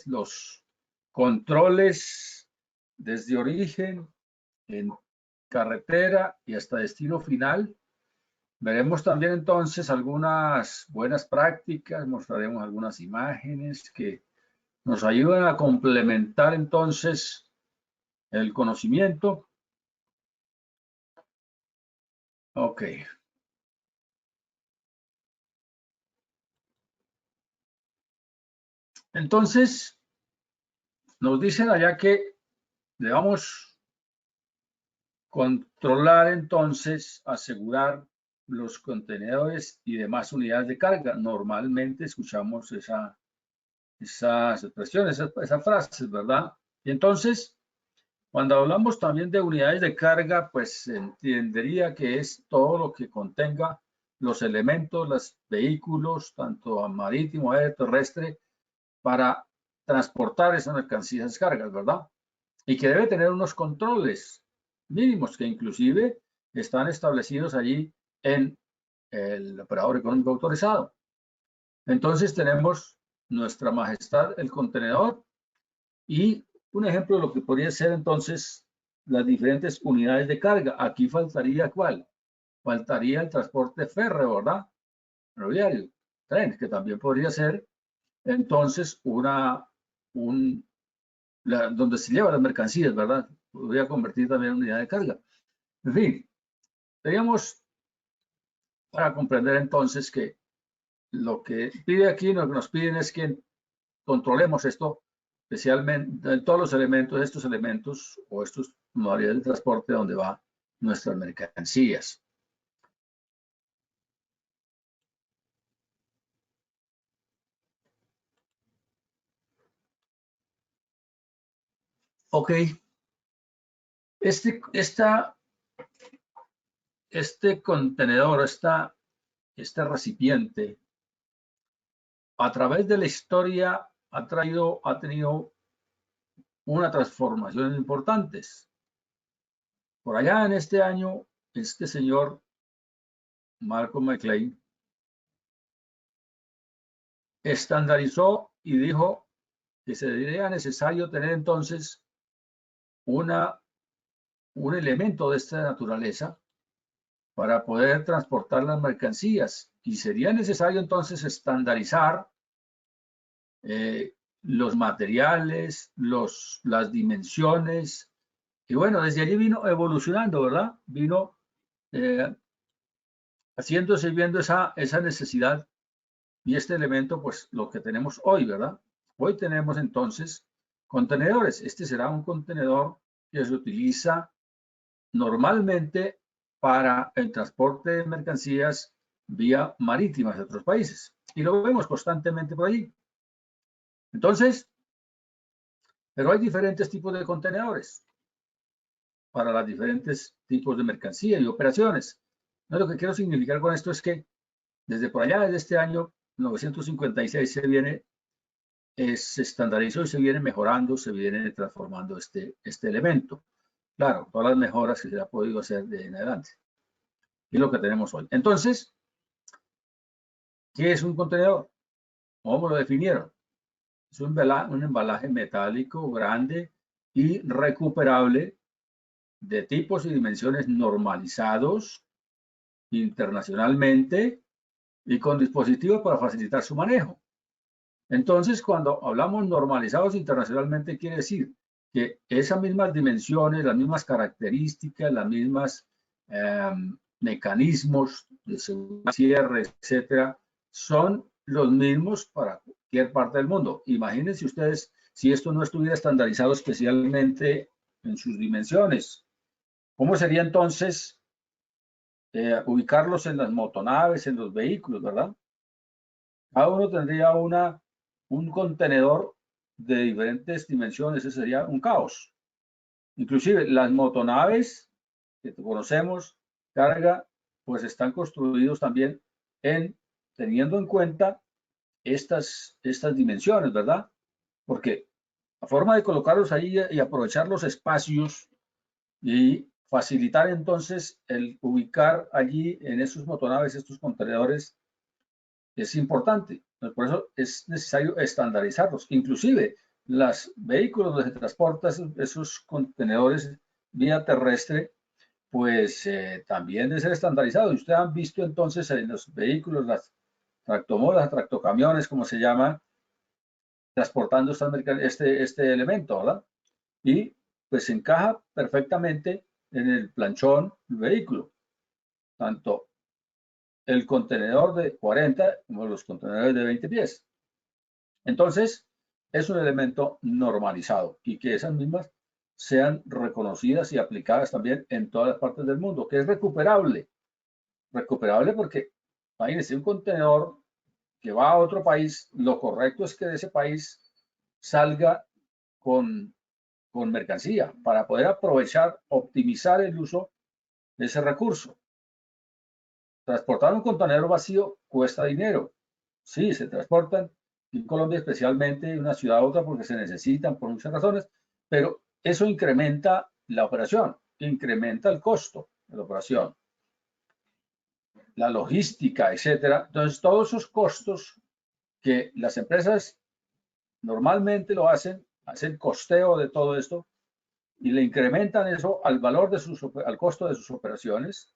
los controles desde origen, en carretera y hasta destino final. Veremos también entonces algunas buenas prácticas, mostraremos algunas imágenes que nos ayudan a complementar entonces el conocimiento. Ok. Entonces, nos dicen allá que debemos controlar entonces, asegurar los contenedores y demás unidades de carga. Normalmente escuchamos esas expresiones, esas frases, ¿verdad? Y entonces, cuando hablamos también de unidades de carga, pues se entendería que es todo lo que contenga los elementos, los vehículos, tanto marítimo, aéreo, terrestre, para transportar esas mercancías, esas cargas, ¿verdad? Y que debe tener unos controles mínimos que inclusive están establecidos allí en el operador económico autorizado. Entonces tenemos nuestra majestad, el contenedor, y un ejemplo de lo que podría ser entonces las diferentes unidades de carga. Aquí faltaría ¿cuál? Faltaría el transporte férreo, ¿verdad? Ferroviario, tren, que también podría ser entonces donde se llevan las mercancías, ¿verdad? Podría convertir también en unidad de carga. En fin, teníamos para comprender entonces que lo que pide aquí, lo que nos piden es que controlemos esto, especialmente en todos los elementos, estos elementos o estos modalidades de transporte donde va nuestras mercancías. Ok, este contenedor, este recipiente, a través de la historia ha tenido una transformación importantes. Por allá en este año, este señor Malcolm McLean estandarizó y dijo que sería necesario tener entonces un elemento de esta naturaleza para poder transportar las mercancías y sería necesario entonces estandarizar los materiales, las dimensiones y bueno, desde allí vino evolucionando, ¿verdad? Vino haciéndose viendo esa necesidad y este elemento, pues lo que tenemos hoy, ¿verdad? Hoy tenemos entonces contenedores. Este será un contenedor que se utiliza normalmente para el transporte de mercancías vía marítima a otros países. Y lo vemos constantemente por allí. Entonces, pero hay diferentes tipos de contenedores para los diferentes tipos de mercancía y operaciones. No, lo que quiero significar con esto es que desde por allá, desde este año 956, se estandarizó y se viene mejorando, se viene transformando este elemento. Claro, todas las mejoras que se ha podido hacer de en adelante. Y lo que tenemos hoy. Entonces, ¿qué es un contenedor? ¿Cómo lo definieron? Es un embalaje metálico grande y recuperable de tipos y dimensiones normalizados internacionalmente y con dispositivos para facilitar su manejo. Entonces, cuando hablamos normalizados internacionalmente, quiere decir que esas mismas dimensiones, las mismas características, las mismas mecanismos de seguridad, cierre, etcétera, son los mismos para cualquier parte del mundo. Imagínense ustedes si esto no estuviera estandarizado especialmente en sus dimensiones. ¿Cómo sería entonces ubicarlos en las motonaves, en los vehículos, verdad? Cada uno tendría un contenedor de diferentes dimensiones, ese sería un caos. Inclusive las motonaves que conocemos, carga, pues están construidos también teniendo en cuenta estas dimensiones, ¿verdad? Porque la forma de colocarlos ahí y aprovechar los espacios y facilitar entonces el ubicar allí en esos motonaves, estos contenedores, es importante. Por eso es necesario estandarizarlos. Inclusive, los vehículos donde se transportan esos contenedores vía terrestre, pues también debe ser estandarizado. Y ustedes han visto entonces en los vehículos, las tractomulas, tractocamiones, como se llaman, transportando este elemento, ¿verdad? Y pues encaja perfectamente en el planchón del vehículo, tanto el contenedor de 40 como los contenedores de 20 pies. Entonces, es un elemento normalizado y que esas mismas sean reconocidas y aplicadas también en todas las partes del mundo, que es recuperable. Recuperable porque, imagínense, un contenedor que va a otro país, lo correcto es que de ese país salga con, con mercancía para poder aprovechar, optimizar el uso de ese recurso. Transportar un contenedor vacío cuesta dinero. Sí, se transportan en Colombia especialmente de una ciudad a otra porque se necesitan por muchas razones, pero eso incrementa la operación, incrementa el costo de la operación, la logística, etcétera. Entonces, todos esos costos que las empresas normalmente lo hacen costeo de todo esto y le incrementan eso al valor de al costo de sus operaciones.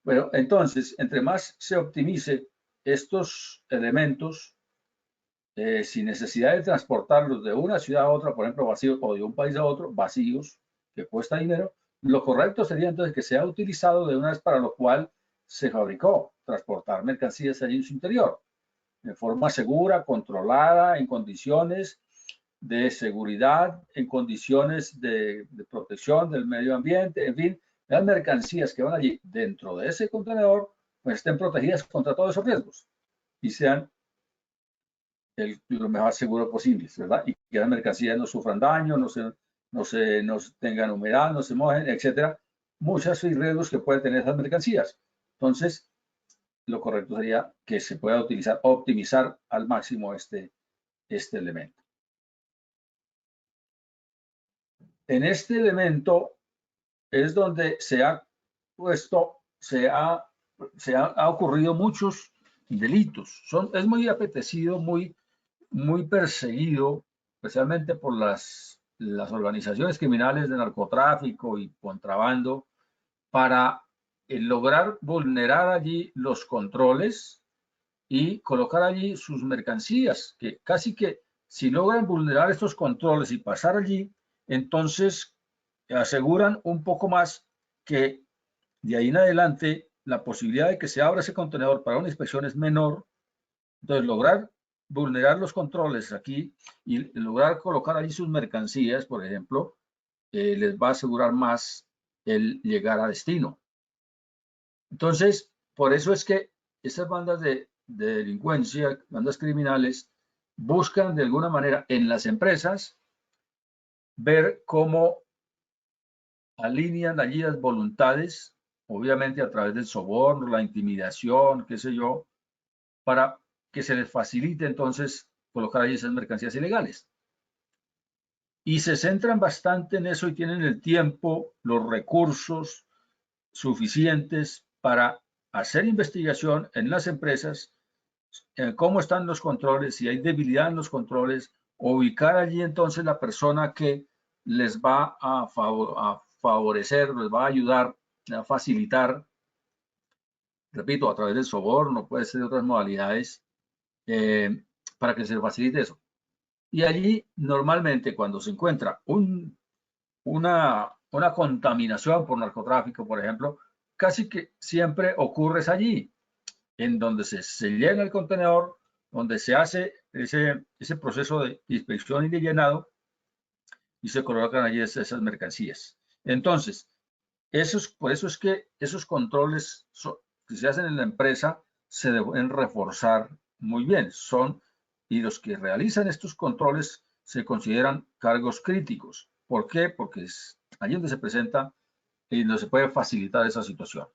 Bueno, entonces, entre más se optimice estos elementos, sin necesidad de transportarlos de una ciudad a otra, por ejemplo, vacíos, o de un país a otro, vacíos, que cuesta dinero, lo correcto sería entonces que sea utilizado de una vez para lo cual se fabricó, transportar mercancías allí en su interior, de forma segura, controlada, en condiciones de seguridad, en condiciones de protección del medio ambiente, en fin, las mercancías que van allí dentro de ese contenedor, pues estén protegidas contra todos esos riesgos y sean lo mejor seguro posible, ¿verdad? Y que las mercancías no sufran daño, no tengan humedad, no se mojen, etcétera. Muchos riesgos que pueden tener esas mercancías. Entonces, lo correcto sería que se pueda utilizar, optimizar al máximo este elemento. En este elemento es donde se ha puesto, ha ocurrido muchos delitos. Es muy apetecido, muy perseguido, especialmente por las organizaciones criminales de narcotráfico y contrabando, para lograr vulnerar allí los controles y colocar allí sus mercancías, que casi que si logran vulnerar estos controles y pasar allí, entonces aseguran un poco más que de ahí en adelante la posibilidad de que se abra ese contenedor para una inspección es menor. Entonces, lograr vulnerar los controles aquí y lograr colocar allí sus mercancías, por ejemplo, les va a asegurar más el llegar a destino. Entonces, por eso es que estas bandas de delincuencia, bandas criminales, buscan de alguna manera en las empresas ver cómo alinean allí las voluntades, obviamente a través del soborno, la intimidación, qué sé yo, para que se les facilite entonces colocar ahí esas mercancías ilegales. Y se centran bastante en eso y tienen el tiempo, los recursos suficientes para hacer investigación en las empresas, en cómo están los controles, si hay debilidad en los controles, ubicar allí entonces la persona que les va a favorecer, les va a ayudar, a facilitar, repito, a través del soborno, puede ser de otras modalidades, para que se facilite eso. Y allí normalmente cuando se encuentra una contaminación por narcotráfico, por ejemplo, casi que siempre ocurre allí, en donde se llena el contenedor, donde se hace ese proceso de inspección y de llenado y se colocan allí esas mercancías. Entonces, por eso es que esos controles que se hacen en la empresa se deben reforzar muy bien. Y los que realizan estos controles se consideran cargos críticos. ¿Por qué? Porque es allí donde se presenta y donde se puede facilitar esa situación.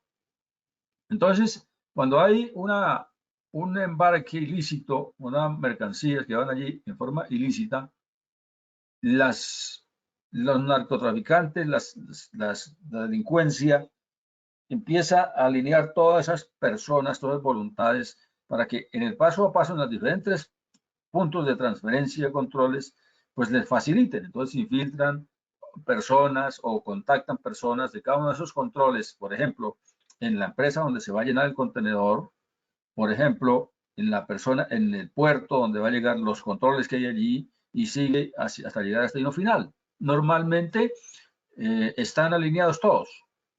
Entonces, cuando hay un embarque ilícito, una mercancías que van allí en forma ilícita, los narcotraficantes, la delincuencia, empieza a alinear todas esas personas, todas las voluntades para que en el paso a paso en los diferentes puntos de transferencia de controles, pues les faciliten. Entonces infiltran personas o contactan personas de cada uno de esos controles, por ejemplo, en la empresa donde se va a llenar el contenedor, por ejemplo, en la persona, en el puerto donde va a llegar los controles que hay allí y sigue hasta llegar al destino final. Normalmente están alineados todos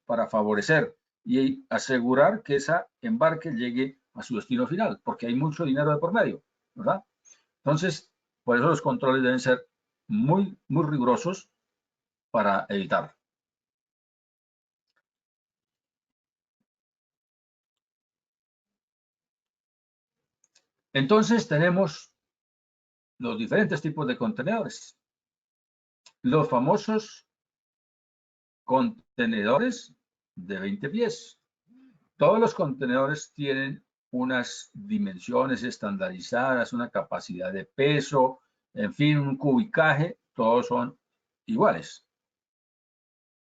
para favorecer y asegurar que ese embarque llegue a su destino final, porque hay mucho dinero de por medio, ¿verdad? Entonces, por eso los controles deben ser muy rigurosos para evitar. Entonces, tenemos los diferentes tipos de contenedores. Los famosos contenedores de 20 pies. Todos los contenedores tienen unas dimensiones estandarizadas, una capacidad de peso, en fin, un cubicaje, todos son iguales.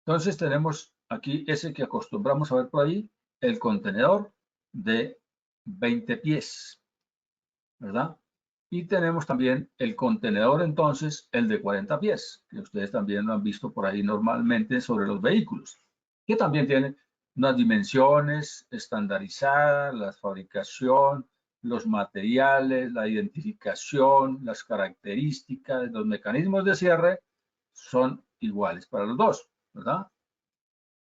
Entonces tenemos aquí ese que acostumbramos a ver por ahí, el contenedor de 20 pies, ¿verdad? Y tenemos también el contenedor entonces, el de 40 pies, que ustedes también lo han visto por ahí normalmente sobre los vehículos, que también tiene unas dimensiones estandarizadas, la fabricación, los materiales, la identificación, las características, los mecanismos de cierre son iguales para los dos, ¿verdad?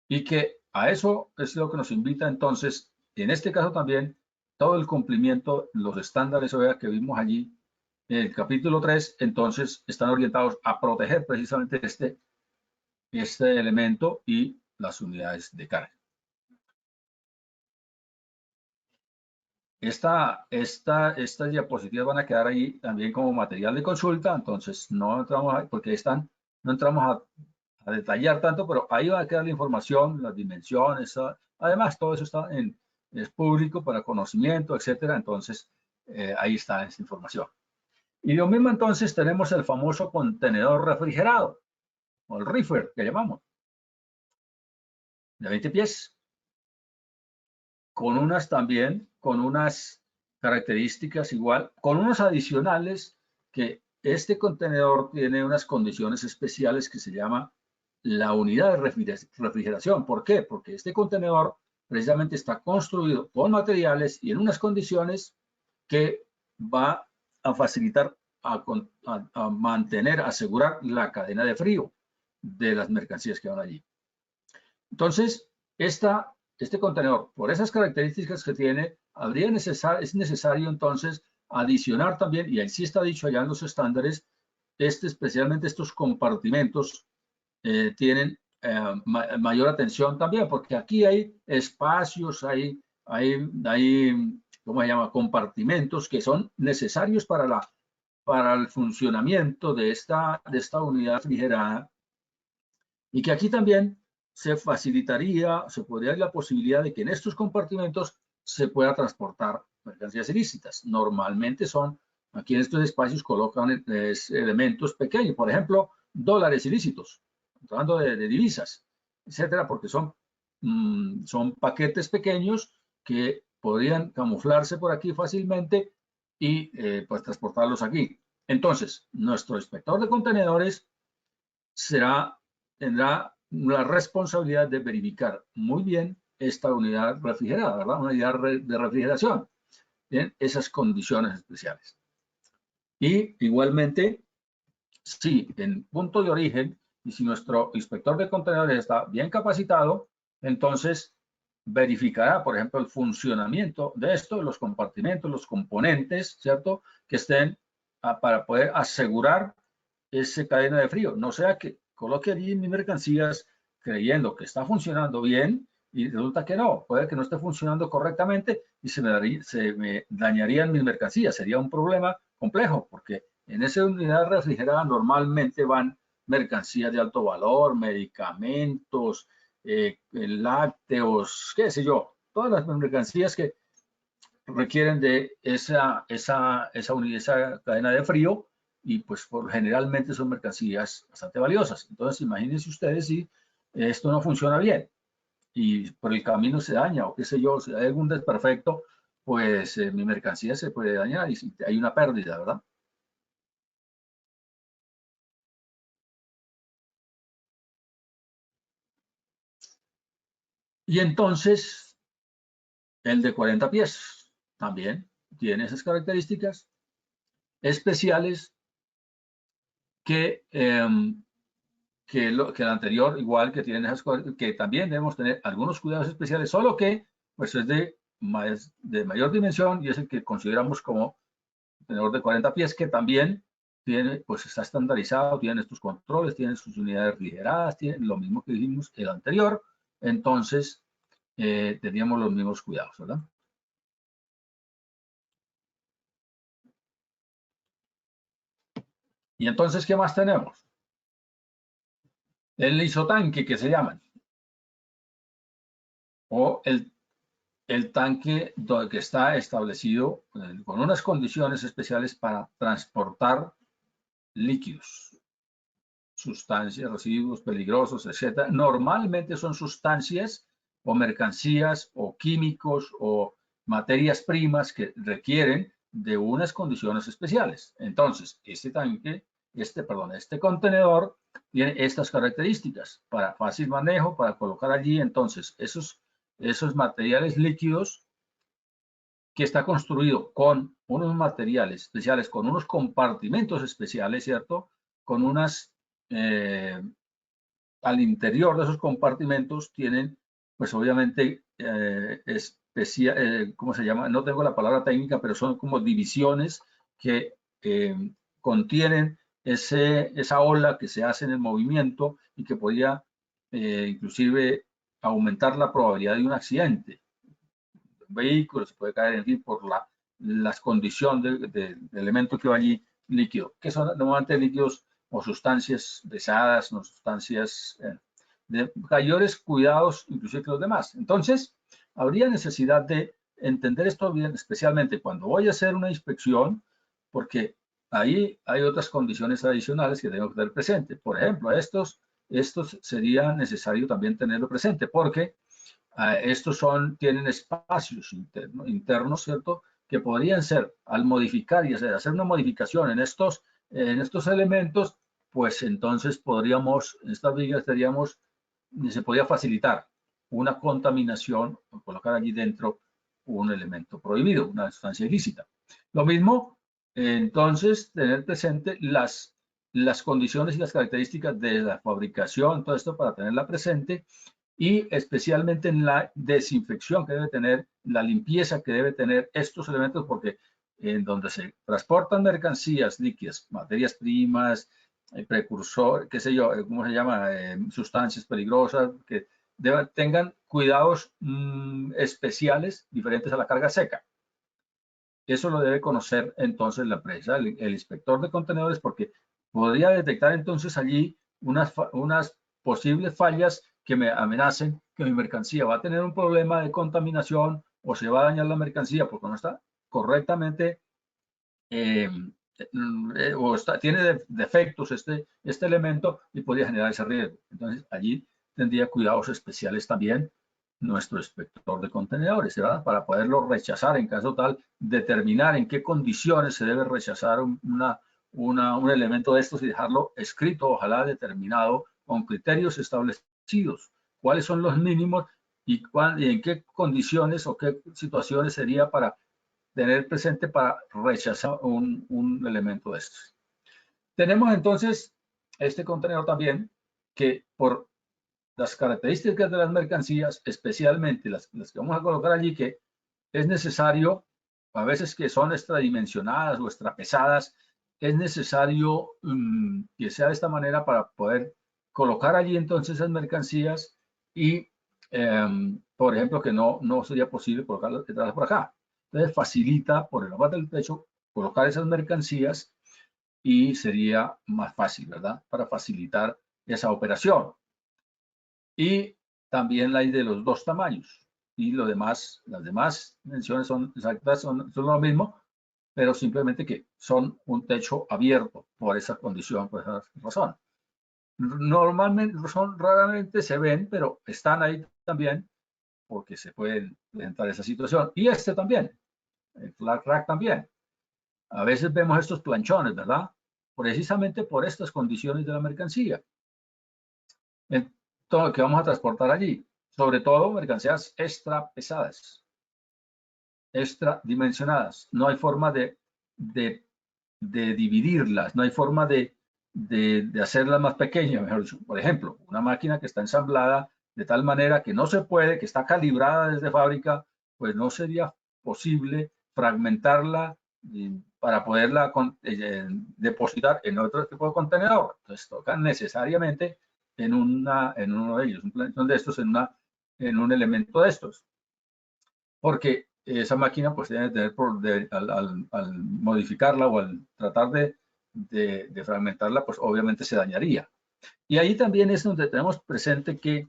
Y que a eso es lo que nos invita entonces, en este caso también, todo el cumplimiento, los estándares OEA que vimos allí en el capítulo 3, entonces están orientados a proteger precisamente este elemento y las unidades de carga. Estas diapositivas van a quedar ahí también como material de consulta, entonces no entramos ahí porque no entramos a detallar tanto, pero ahí va a quedar la información, las dimensiones, además todo eso es público para conocimiento, etcétera, entonces ahí está esa información. Y lo mismo entonces tenemos el famoso contenedor refrigerado, o el reefer que llamamos, de 20 pies, con unas características igual, con unos adicionales que este contenedor tiene unas condiciones especiales que se llama la unidad de refrigeración. ¿Por qué? Porque este contenedor precisamente está construido con materiales y en unas condiciones que va a facilitar, a mantener, asegurar la cadena de frío de las mercancías que van allí. Entonces, este contenedor, por esas características que tiene, es necesario entonces adicionar también, y ahí sí está dicho allá en los estándares, especialmente estos compartimentos tienen mayor atención también, porque aquí hay espacios, hay ¿cómo se llama? Compartimentos que son necesarios para el funcionamiento de esta unidad refrigerada y que aquí también se facilitaría, se podría dar la posibilidad de que en estos compartimentos se pueda transportar mercancías ilícitas. Normalmente aquí en estos espacios colocan elementos pequeños, por ejemplo, dólares ilícitos, hablando de divisas, etcétera, porque son paquetes pequeños que podrían camuflarse por aquí fácilmente y pues transportarlos aquí. Entonces, nuestro inspector de contenedores tendrá la responsabilidad de verificar muy bien esta unidad refrigerada, ¿verdad? Una unidad de refrigeración, en esas condiciones especiales. Y igualmente, si en punto de origen y si nuestro inspector de contenedores está bien capacitado, entonces verificará, por ejemplo, el funcionamiento de esto, los compartimentos, los componentes, ¿cierto? Que estén para poder asegurar esa cadena de frío. No sea que coloque allí mis mercancías creyendo que está funcionando bien y resulta que no, puede que no esté funcionando correctamente y se me dañarían mis mercancías. Sería un problema complejo porque en esa unidad refrigerada normalmente van mercancías de alto valor, medicamentos, lácteos, qué sé yo, todas las mercancías que requieren de esa cadena de frío y pues generalmente son mercancías bastante valiosas. Entonces imagínense ustedes si esto no funciona bien y por el camino se daña o qué sé yo, si hay algún desperfecto, pues mi mercancía se puede dañar y hay una pérdida, ¿verdad? Y entonces el de 40 pies también tiene esas características especiales que, que el anterior, igual que tienen esas cosas, que también debemos tener algunos cuidados especiales, solo que pues es de mayor dimensión y es el que consideramos como tenedor de 40 pies, que también tiene, pues está estandarizado, tiene estos controles, tiene sus unidades refrigeradas, tiene lo mismo que dijimos el anterior, entonces teníamos los mismos cuidados, ¿verdad? Y entonces, ¿qué más tenemos? El isotanque, que se llaman, o el tanque que está establecido con unas condiciones especiales para transportar líquidos, sustancias, residuos peligrosos, etcétera. Normalmente son sustancias o mercancías o químicos o materias primas que requieren de unas condiciones especiales. Entonces, este tanque, este contenedor tiene estas características para fácil manejo, para colocar allí entonces esos materiales líquidos que está construido con unos materiales especiales, con unos compartimentos especiales, ¿cierto? Con unas, al interior de esos compartimentos tienen, pues obviamente, ¿cómo se llama? No tengo la palabra técnica, pero son como divisiones que contienen esa ola que se hace en el movimiento y que podría inclusive aumentar la probabilidad de un accidente vehículo, se puede caer, en fin, por las condiciones del elemento que va allí líquido, que son normalmente líquidos o sustancias pesadas, no sustancias de mayores cuidados, inclusive que los demás. Entonces, habría necesidad de entender esto bien, especialmente cuando voy a hacer una inspección, porque ahí hay otras condiciones adicionales que tengo que tener presente. Por ejemplo, estos sería necesario también tenerlo presente, porque estos tienen espacios internos, ¿cierto? Que podrían ser, al modificar y hacer una modificación en estos elementos, pues entonces podríamos, en estas vigas se podría facilitar una contaminación o colocar allí dentro un elemento prohibido, una sustancia ilícita. Lo mismo, entonces, tener presente las condiciones y las características de la fabricación, todo esto para tenerla presente y especialmente en la desinfección que debe tener, la limpieza que debe tener estos elementos, porque en donde se transportan mercancías líquidas, materias primas, precursor, qué sé yo, ¿cómo se llama? Sustancias peligrosas, que tengan cuidados especiales diferentes a la carga seca. Eso lo debe conocer entonces la empresa, el inspector de contenedores, porque podría detectar entonces allí unas posibles fallas que me amenacen que mi mercancía va a tener un problema de contaminación o se va a dañar la mercancía porque no está correctamente eh, tiene defectos este elemento y podría generar ese riesgo. Entonces allí tendría cuidados especiales también nuestro inspector de contenedores, ¿verdad? Para poderlo rechazar en caso tal, determinar en qué condiciones se debe rechazar un elemento de estos y dejarlo escrito, ojalá determinado con criterios establecidos. ¿Cuáles son los mínimos y en qué condiciones o qué situaciones sería para tener presente para rechazar un elemento de estos? Tenemos entonces este contenedor también que por las características de las mercancías, especialmente las que vamos a colocar allí, que es necesario, a veces que son extradimensionadas o extrapesadas, es necesario que sea de esta manera para poder colocar allí entonces esas mercancías y, por ejemplo, que no sería posible colocarlas detrás por acá. Entonces facilita por la parte del techo colocar esas mercancías y sería más fácil, ¿verdad? Para facilitar esa operación. Y también la hay de los dos tamaños. Y las demás dimensiones son exactas, son lo mismo, pero simplemente que son un techo abierto por esa condición, por esa razón. Normalmente, raramente se ven, pero están ahí también porque se pueden presentar esa situación. Y este también. el flat rack también. A veces vemos estos planchones, ¿verdad? Precisamente por estas condiciones de la mercancía. En todo lo que vamos a transportar allí, sobre todo mercancías extra pesadas, extra dimensionadas. No hay forma de dividirlas, no hay forma de hacerlas más pequeñas, mejor dicho. Por ejemplo, una máquina que está ensamblada de tal manera que no se puede, que está calibrada desde fábrica, pues no sería posible fragmentarla para poderla depositar en otro tipo de contenedor. Entonces toca necesariamente en uno de ellos, un planchón de estos, en un elemento de estos. Porque esa máquina pues tiene que tener, al modificarla o al tratar de fragmentarla, pues obviamente se dañaría. Y ahí también es donde tenemos presente que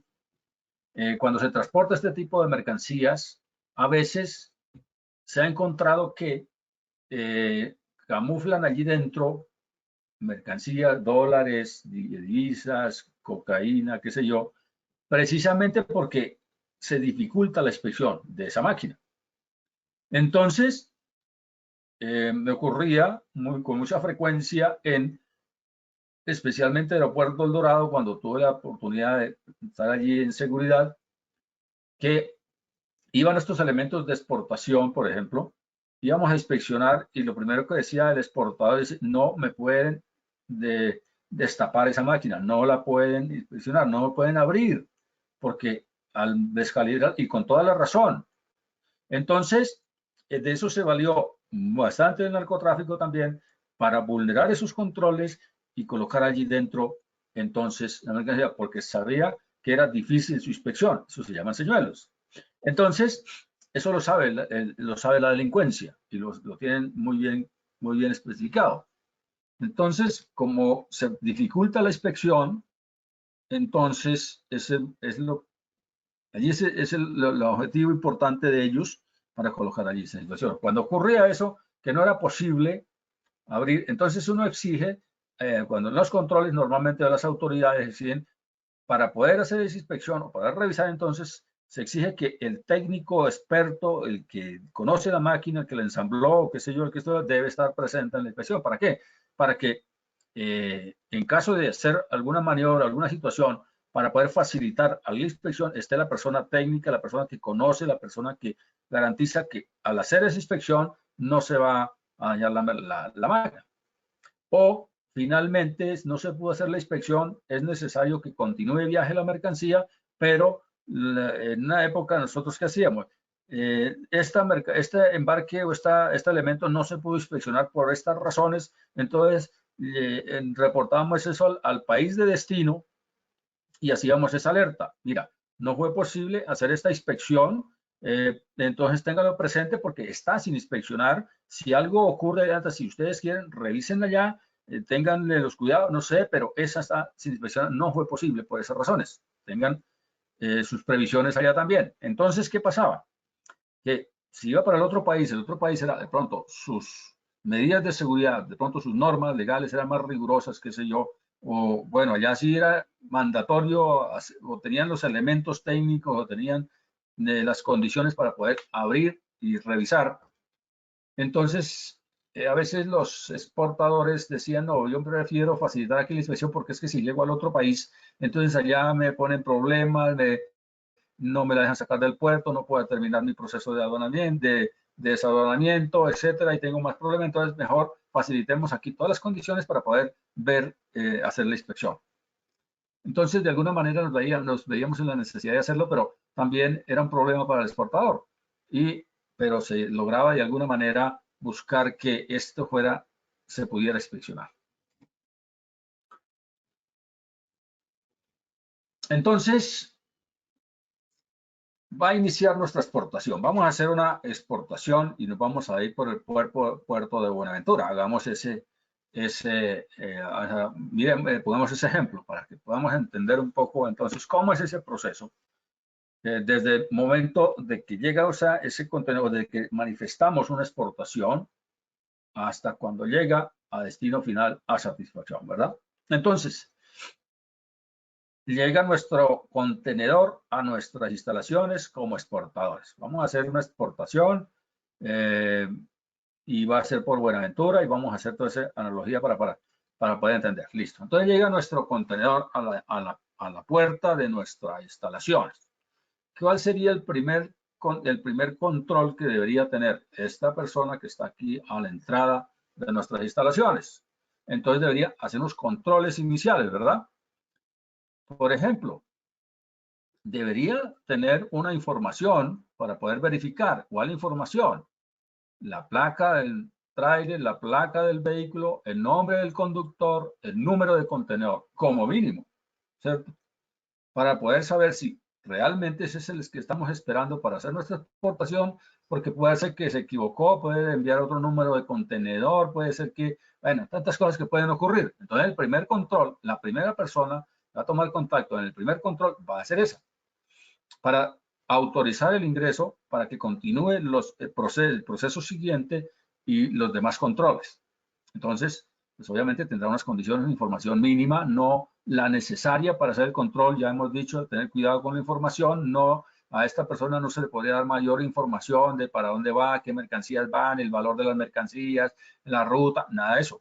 cuando se transporta este tipo de mercancías, a veces se ha encontrado que camuflan allí dentro mercancías, dólares, divisas, cocaína, qué sé yo, precisamente porque se dificulta la inspección de esa máquina. Entonces, me ocurría con mucha frecuencia especialmente en el aeropuerto El Dorado, cuando tuve la oportunidad de estar allí en seguridad, que iban estos elementos de exportación, por ejemplo, íbamos a inspeccionar y lo primero que decía el exportador es, no me pueden destapar esa máquina, no la pueden inspeccionar, no pueden abrir, porque al descalibrar, y con toda la razón. Entonces, de eso se valió bastante el narcotráfico también para vulnerar esos controles y colocar allí dentro entonces la mercancía, porque sabía que era difícil su inspección, eso se llaman señuelos. Entonces, eso lo sabe la delincuencia y lo tienen muy bien especificado. Entonces, como se dificulta la inspección, entonces allí es el objetivo importante de ellos para colocar allí esa situación. Cuando ocurría eso, que no era posible abrir, entonces uno exige, cuando los controles normalmente de las autoridades exigen, para poder hacer esa inspección o poder revisar, entonces se exige que el técnico experto, el que conoce la máquina, el que la ensambló, qué sé yo, el que esto debe estar presente en la inspección. ¿Para qué? Para que en caso de hacer alguna maniobra, alguna situación, para poder facilitar a la inspección, esté la persona técnica, la persona que conoce, la persona que garantiza que al hacer esa inspección no se va a dañar la máquina. O finalmente no se pudo hacer la inspección, es necesario que continúe viaje la mercancía, pero en una época nosotros ¿qué hacíamos? Este embarque o este elemento no se pudo inspeccionar por estas razones, entonces reportábamos eso al país de destino y hacíamos esa alerta. Mira, no fue posible hacer esta inspección, entonces ténganlo presente porque está sin inspeccionar. Si algo ocurre antes, si ustedes quieren, revísenla ya, ténganle los cuidados, no sé, pero esa está sin inspeccionar, no fue posible por esas razones. Tengan sus previsiones allá también. Entonces, ¿qué pasaba? Que si iba para el otro país era de pronto sus medidas de seguridad, de pronto sus normas legales eran más rigurosas, qué sé yo, o bueno, allá sí era mandatorio, o tenían los elementos técnicos, o tenían las condiciones para poder abrir y revisar. Entonces, a veces los exportadores decían, no, yo prefiero facilitar aquí la inspección porque es que si llego al otro país, entonces allá me ponen problemas, no me la dejan sacar del puerto, no puedo terminar mi proceso de adonamiento, de desadonamiento, etcétera, y tengo más problemas, entonces mejor facilitemos aquí todas las condiciones para poder ver, hacer la inspección. Entonces, de alguna manera nos veíamos en la necesidad de hacerlo, pero también era un problema para el exportador. Pero se lograba de alguna manera buscar que esto se pudiera inspeccionar. Entonces, va a iniciar nuestra exportación. Vamos a hacer una exportación y nos vamos a ir por el puerto de Buenaventura. Hagamos miren, pongamos ese ejemplo para que podamos entender un poco entonces cómo es ese proceso. Desde el momento de que llega ese contenedor, de que manifestamos una exportación, hasta cuando llega a destino final a satisfacción, ¿verdad? Entonces, llega nuestro contenedor a nuestras instalaciones como exportadores. Vamos a hacer una exportación y va a ser por Buenaventura, y vamos a hacer toda esa analogía para poder entender. Listo. Entonces llega nuestro contenedor a la puerta de nuestra instalación. ¿Cuál sería el primer control que debería tener esta persona que está aquí a la entrada de nuestras instalaciones? Entonces debería hacer unos controles iniciales, ¿verdad? Por ejemplo, debería tener una información para poder verificar. ¿Cuál información? La placa del tráiler, la placa del vehículo, el nombre del conductor, el número de contenedor, como mínimo, ¿cierto? Para poder saber si realmente ese es el que estamos esperando para hacer nuestra exportación, porque puede ser que se equivocó, puede enviar otro número de contenedor, puede ser que, bueno, tantas cosas que pueden ocurrir. Entonces, el primer control, la primera persona va a tomar contacto en el primer control, va a ser esa, para autorizar el ingreso para que continúe el proceso siguiente y los demás controles. Entonces, pues obviamente tendrá unas condiciones de información mínima, no la necesaria para hacer el control. Ya hemos dicho, tener cuidado con la información, no, a esta persona no se le podría dar mayor información de para dónde va, qué mercancías van, el valor de las mercancías, la ruta, nada de eso.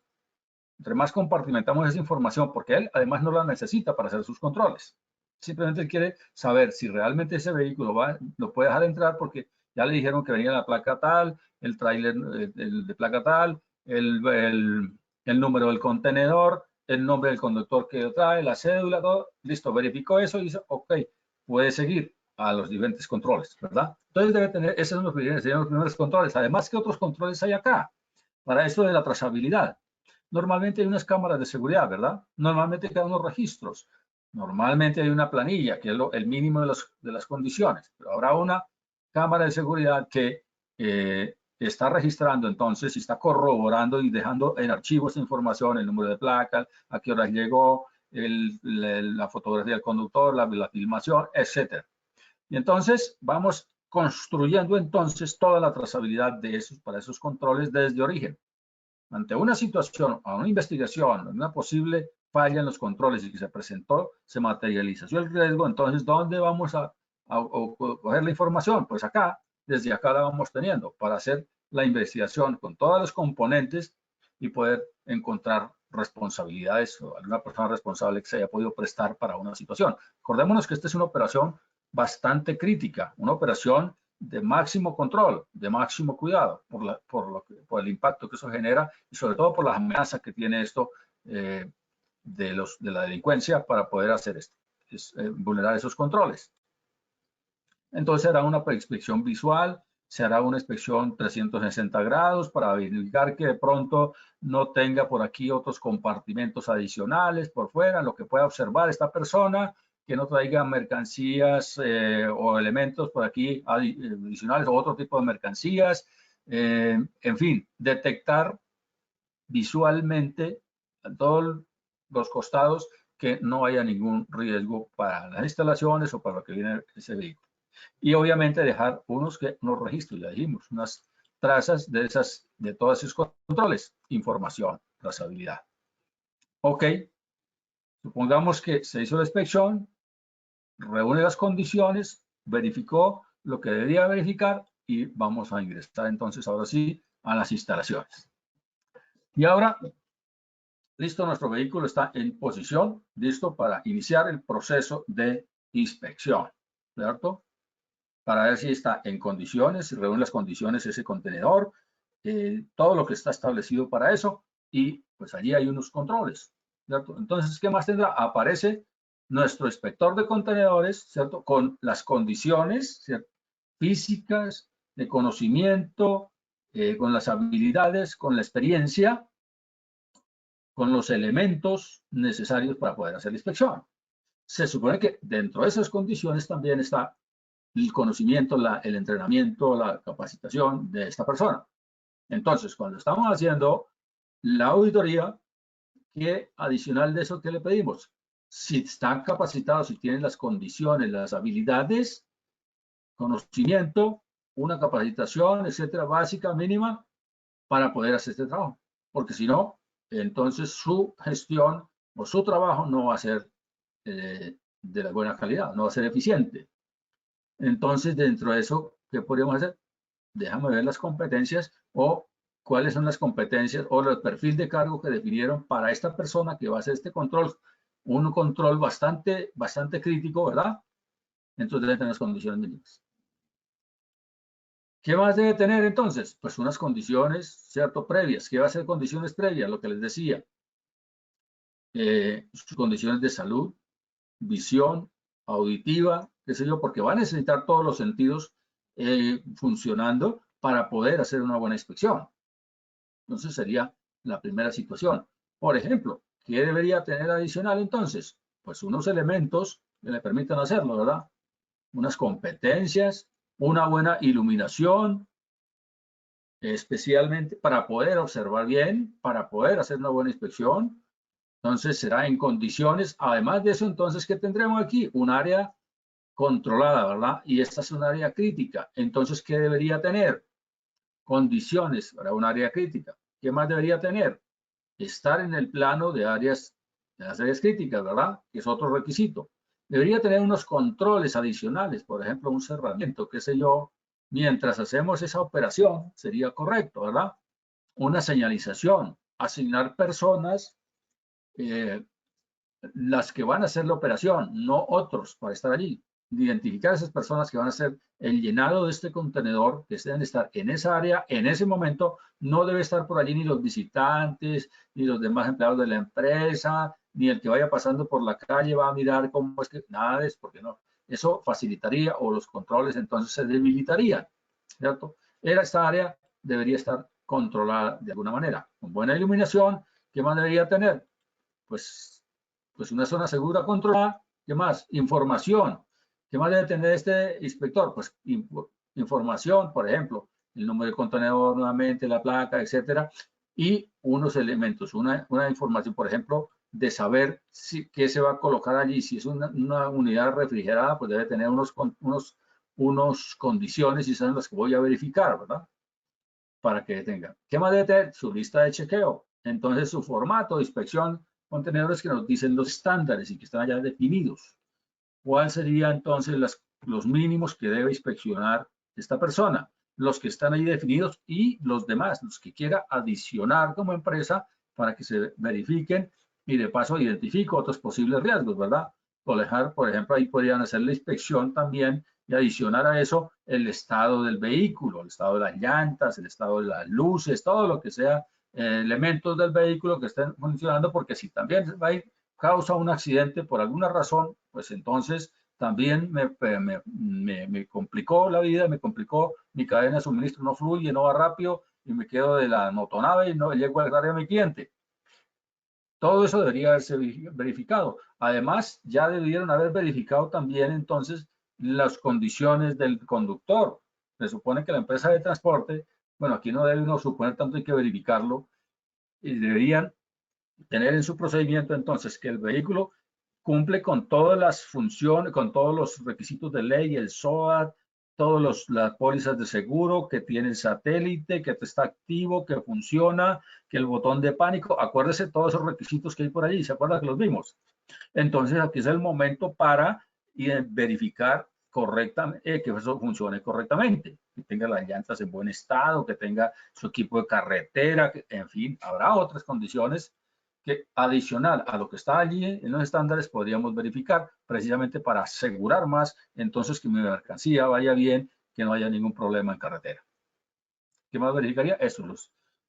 Entre más compartimentamos esa información, porque él además no la necesita para hacer sus controles. Simplemente quiere saber si realmente ese vehículo lo puede dejar entrar porque ya le dijeron que venía la placa tal, el tráiler de placa tal, el número del contenedor, el nombre del conductor que lo trae, la cédula, todo. Listo, verificó eso y dice, ok, puede seguir a los diferentes controles, ¿verdad? Entonces debe tener, esos son los primeros controles. Además, ¿qué otros controles hay acá? Para esto de la trazabilidad. Normalmente hay unas cámaras de seguridad, ¿verdad? Normalmente quedan unos registros. Normalmente hay una planilla, que es el mínimo de las condiciones. Pero habrá una cámara de seguridad que está registrando entonces y está corroborando y dejando en archivo esta información, el número de placa, a qué horas llegó, la fotografía del conductor, la filmación, etc. Y entonces vamos construyendo entonces toda la trazabilidad para esos controles desde origen. Ante una situación, a una investigación, una posible falla en los controles y que se presentó, se materializó el riesgo, entonces, ¿dónde vamos a coger la información? Pues acá, desde acá la vamos teniendo para hacer la investigación con todos los componentes y poder encontrar responsabilidades o alguna persona responsable que se haya podido prestar para una situación. Acordémonos que esta es una operación bastante crítica, una operación de máximo control, de máximo cuidado por el impacto que eso genera y sobre todo por las amenazas que tiene esto de la delincuencia para poder hacer esto, vulnerar esos controles. Entonces se hará una inspección visual, se hará una inspección 360 grados para verificar que de pronto no tenga por aquí otros compartimentos adicionales por fuera, lo que pueda observar esta persona, que no traiga mercancías o elementos por aquí adicionales o otro tipo de mercancías. En fin, detectar visualmente a todos los costados que no haya ningún riesgo para las instalaciones o para lo que viene ese vehículo. Y obviamente dejar unos registros, ya dijimos, unas trazas de todos esos controles, información, trazabilidad. Ok, supongamos que se hizo la inspección, reúne las condiciones, verificó lo que debía verificar y vamos a ingresar entonces ahora sí a las instalaciones. Y ahora, listo, nuestro vehículo está en posición, listo para iniciar el proceso de inspección, ¿cierto? Para ver si está en condiciones, si reúne las condiciones ese contenedor, todo lo que está establecido para eso y pues allí hay unos controles, ¿cierto? Entonces, ¿qué más tendrá? Aparece nuestro inspector de contenedores, ¿cierto? Con las condiciones, ¿cierto? Físicas, de conocimiento, con las habilidades, con la experiencia, con los elementos necesarios para poder hacer la inspección. Se supone que dentro de esas condiciones también está el conocimiento, el entrenamiento, la capacitación de esta persona. Entonces, cuando estamos haciendo la auditoría, ¿qué adicional de eso que le pedimos? Si están capacitados, si tienen las condiciones, las habilidades, conocimiento, una capacitación, etcétera, básica, mínima, para poder hacer este trabajo. Porque si no, entonces su gestión o su trabajo no va a ser de la buena calidad, no va a ser eficiente. Entonces, dentro de eso, ¿qué podríamos hacer? déjame ver las competencias o cuáles son las competencias o el perfil de cargo que definieron para esta persona que va a hacer este control. Un control bastante crítico, ¿verdad? Entonces debe tener las condiciones mínimas. ¿Qué más debe tener entonces? Pues unas condiciones, ¿cierto? Previas. ¿Qué va a ser condiciones previas? Lo que les decía. Sus condiciones de salud, visión, auditiva, qué sé yo, porque va a necesitar todos los sentidos funcionando para poder hacer una buena inspección. Entonces sería la primera situación. Por ejemplo, ¿qué debería tener adicional entonces? Pues unos elementos que le permitan hacerlo, ¿verdad? Unas competencias, una buena iluminación, especialmente para poder observar bien, para poder hacer una buena inspección. Entonces será en condiciones, además de eso, entonces, ¿qué tendremos aquí? Un área controlada, ¿verdad? Y esta es un área crítica. Entonces, ¿qué debería tener? Condiciones para un área crítica. ¿Qué más debería tener? Estar en el plano de las áreas críticas, ¿verdad? Que es otro requisito. Debería tener unos controles adicionales, por ejemplo, un cerramiento, qué sé yo, mientras hacemos esa operación, sería correcto, ¿verdad? Una señalización, asignar personas, las que van a hacer la operación, no otros para estar allí. Identificar a esas personas que van a hacer el llenado de este contenedor, que deben estar en esa área, en ese momento, no debe estar por allí ni los visitantes, ni los demás empleados de la empresa, ni el que vaya pasando por la calle va a mirar cómo es que, nada de eso, porque no, eso facilitaría o los controles entonces se debilitarían, ¿cierto? Esta área debería estar controlada de alguna manera, con buena iluminación. ¿Qué más debería tener? Pues una zona segura controlada. ¿Qué más? Información. ¿Qué más debe tener este inspector? Pues información, por ejemplo, el número del contenedor, nuevamente, la placa, etcétera, y unos elementos, una información, por ejemplo, de saber qué se va a colocar allí. Si es una unidad refrigerada, pues debe tener unos condiciones y son las que voy a verificar, ¿verdad? Para que tenga. ¿Qué más debe tener? Su lista de chequeo. Entonces, su formato de inspección, contenedores que nos dicen los estándares y que están ya definidos. ¿Cuál sería entonces los mínimos que debe inspeccionar esta persona? Los que están ahí definidos y los demás, los que quiera adicionar como empresa para que se verifiquen y de paso identifico otros posibles riesgos, ¿verdad? Por ejemplo, ahí podrían hacer la inspección también y adicionar a eso el estado del vehículo, el estado de las llantas, el estado de las luces, todo lo que sea elementos del vehículo que estén funcionando, porque si también va a ir causa un accidente por alguna razón, pues entonces también me complicó la vida, me complicó mi cadena de suministro, no fluye, no va rápido y me quedo de la motonave y no llego al área de mi cliente. Todo eso debería haberse verificado. Además, ya debieron haber verificado también entonces las condiciones del conductor. Se supone que la empresa de transporte, bueno, aquí no debe uno suponer tanto, hay que verificarlo, y deberían tener en su procedimiento entonces que el vehículo cumple con todas las funciones, con todos los requisitos de ley, el SOAT, todas las pólizas de seguro, que tiene el satélite, que está activo, que funciona, que el botón de pánico, acuérdese todos esos requisitos que hay por allí, ¿se acuerda que los vimos? Entonces aquí es el momento para verificar correctamente, que eso funcione correctamente, que tenga las llantas en buen estado, que tenga su equipo de carretera, que, en fin, habrá otras condiciones que adicional a lo que está allí en los estándares podríamos verificar precisamente para asegurar más entonces que mi mercancía vaya bien, que no haya ningún problema en carretera. ¿Qué más verificaría? Eso,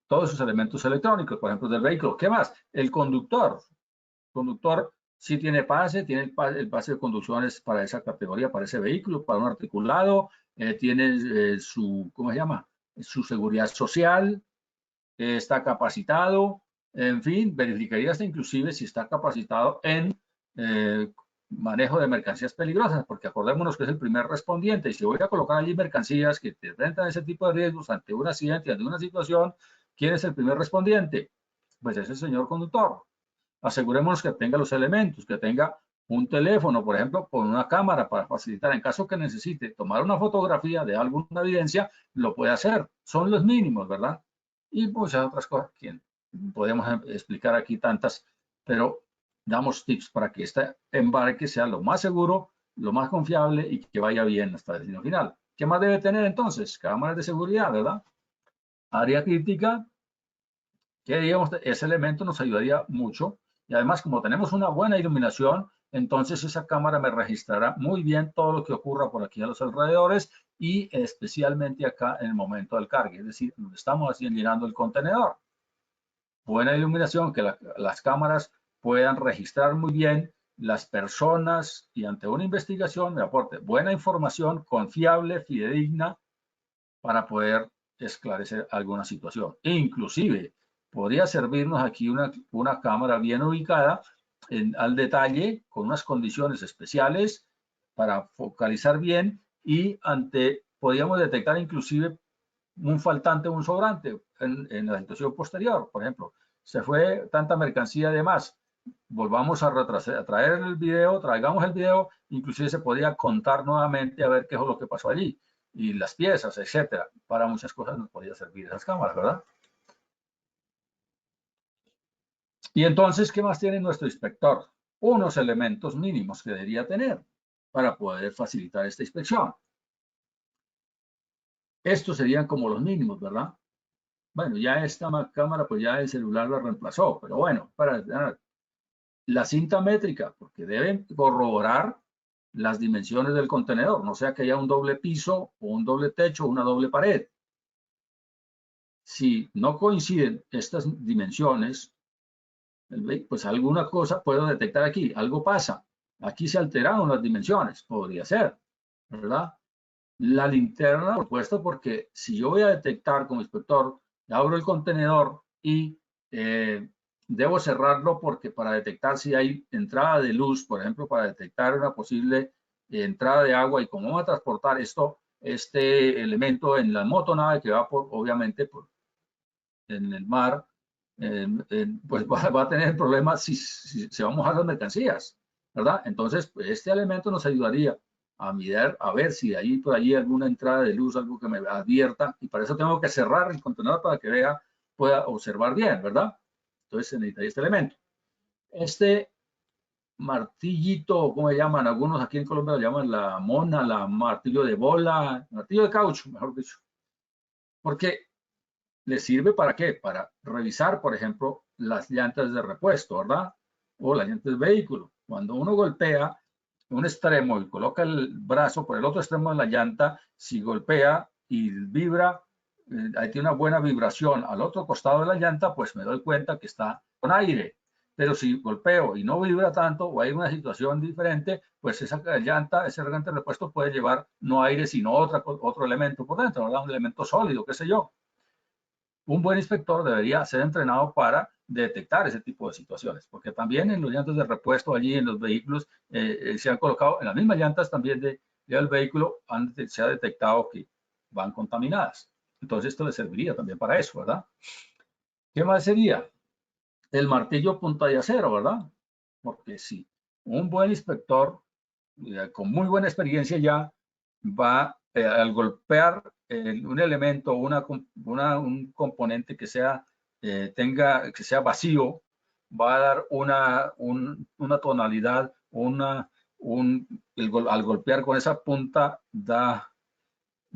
todos esos elementos electrónicos, por ejemplo, del vehículo. ¿Qué más? El conductor. Conductor sí tiene el pase de conducciones para esa categoría, para ese vehículo, para un articulado, tiene su, ¿cómo se llama? Su seguridad social, está capacitado, en fin, verificaría hasta inclusive si está capacitado en manejo de mercancías peligrosas, porque acordémonos que es el primer respondiente y si voy a colocar allí mercancías que te enfrentan ese tipo de riesgos ante un accidente, ante una situación, ¿quién es el primer respondiente? Pues es el señor conductor. Asegurémonos que tenga los elementos, que tenga un teléfono, por ejemplo, con una cámara para facilitar, en caso que necesite tomar una fotografía de alguna evidencia, lo puede hacer. Son los mínimos, ¿verdad? Y muchas otras cosas que podemos explicar aquí tantas, pero damos tips para que este embarque sea lo más seguro, lo más confiable y que vaya bien hasta el destino final. ¿Qué más debe tener entonces? Cámaras de seguridad, ¿verdad? Área crítica, que digamos, ese elemento nos ayudaría mucho. Y además, como tenemos una buena iluminación, entonces esa cámara me registrará muy bien todo lo que ocurra por aquí a los alrededores y especialmente acá en el momento del cargue, es decir, donde estamos haciendo llenando el contenedor. Buena iluminación, que las cámaras puedan registrar muy bien las personas y ante una investigación me aporte buena información, confiable, fidedigna, para poder esclarecer alguna situación. E inclusive, podría servirnos aquí una cámara bien ubicada al detalle, con unas condiciones especiales para focalizar bien y podríamos detectar inclusive un faltante o un sobrante en la situación posterior. Por ejemplo, se fue tanta mercancía de más, volvamos a traer el video, traigamos el video, inclusive se podría contar nuevamente a ver qué es lo que pasó allí y las piezas, etcétera. Para muchas cosas nos podría servir esas cámaras, ¿verdad? Y entonces, ¿qué más tiene nuestro inspector? Unos elementos mínimos que debería tener para poder facilitar esta inspección. Estos serían como los mínimos, ¿verdad? Bueno, ya esta cámara, pues ya el celular la reemplazó, pero bueno, para la cinta métrica, porque deben corroborar las dimensiones del contenedor, no sea que haya un doble piso o un doble techo o una doble pared. Si no coinciden estas dimensiones, pues alguna cosa puedo detectar aquí, algo pasa. Aquí se alteraron las dimensiones, podría ser, ¿verdad? La linterna, por supuesto, porque si yo voy a detectar como inspector, abro el contenedor y debo cerrarlo porque para detectar si hay entrada de luz, por ejemplo, para detectar una posible entrada de agua y cómo va a transportar este elemento en la motonave que va obviamente en el mar, pues va a tener problemas si se van a mojar las mercancías, ¿verdad? Entonces, pues, este elemento nos ayudaría a mirar, a ver si hay por allí alguna entrada de luz, algo que me advierta, y para eso tengo que cerrar el contenedor para que pueda observar bien, ¿verdad? Entonces se necesitaría este elemento. Este martillito, ¿cómo le llaman? Algunos aquí en Colombia lo llaman la mona, la martillo de bola, martillo de caucho, mejor dicho. Porque ¿le sirve para qué? Para revisar, por ejemplo, las llantas de repuesto, ¿verdad? O las llantas del vehículo. Cuando uno golpea un extremo y coloca el brazo por el otro extremo de la llanta, si golpea y vibra, ahí tiene una buena vibración al otro costado de la llanta, pues me doy cuenta que está con aire. Pero si golpeo y no vibra tanto o hay una situación diferente, pues esa llanta, ese regante de repuesto puede llevar no aire, sino otro elemento por dentro, ¿verdad? Un elemento sólido, qué sé yo. Un buen inspector debería ser entrenado para detectar ese tipo de situaciones, porque también en los llantas de repuesto allí en los vehículos se han colocado, en las mismas llantas también del vehículo se ha detectado que van contaminadas. Entonces esto le serviría también para eso, ¿verdad? ¿Qué más sería? El martillo punta de acero, ¿verdad? Porque si un buen inspector con muy buena experiencia ya va al golpear un elemento, un componente que que sea vacío, va a dar una tonalidad, al golpear con esa punta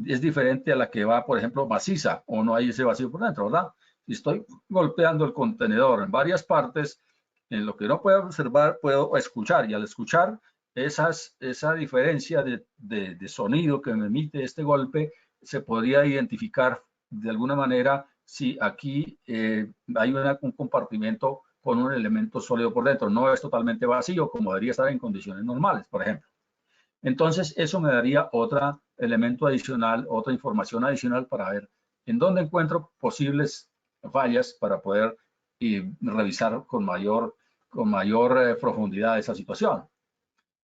es diferente a la que va, por ejemplo, maciza o no hay ese vacío por dentro, ¿verdad? Si estoy golpeando el contenedor en varias partes, en lo que no puedo observar, puedo escuchar y al escuchar esa diferencia de sonido que me emite este golpe, se podría identificar de alguna manera si aquí hay un compartimento con un elemento sólido por dentro. No es totalmente vacío como debería estar en condiciones normales, por ejemplo. Entonces, eso me daría otro elemento adicional, otra información adicional para ver en dónde encuentro posibles fallas para poder revisar con mayor profundidad esa situación.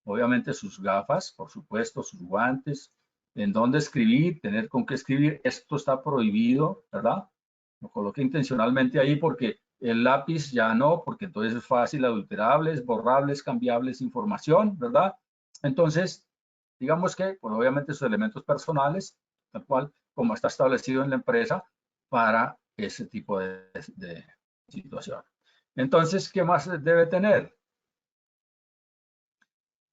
Obviamente sus gafas, por supuesto, sus guantes, en dónde escribir, tener con qué escribir. Esto está prohibido, ¿verdad? Lo coloqué intencionalmente ahí porque el lápiz ya no, porque entonces es fácil, adulterables, borrables, cambiables, información, ¿verdad? Entonces, digamos que, pues obviamente sus elementos personales, tal cual como está establecido en la empresa, para ese tipo de situación. Entonces, ¿qué más debe tener?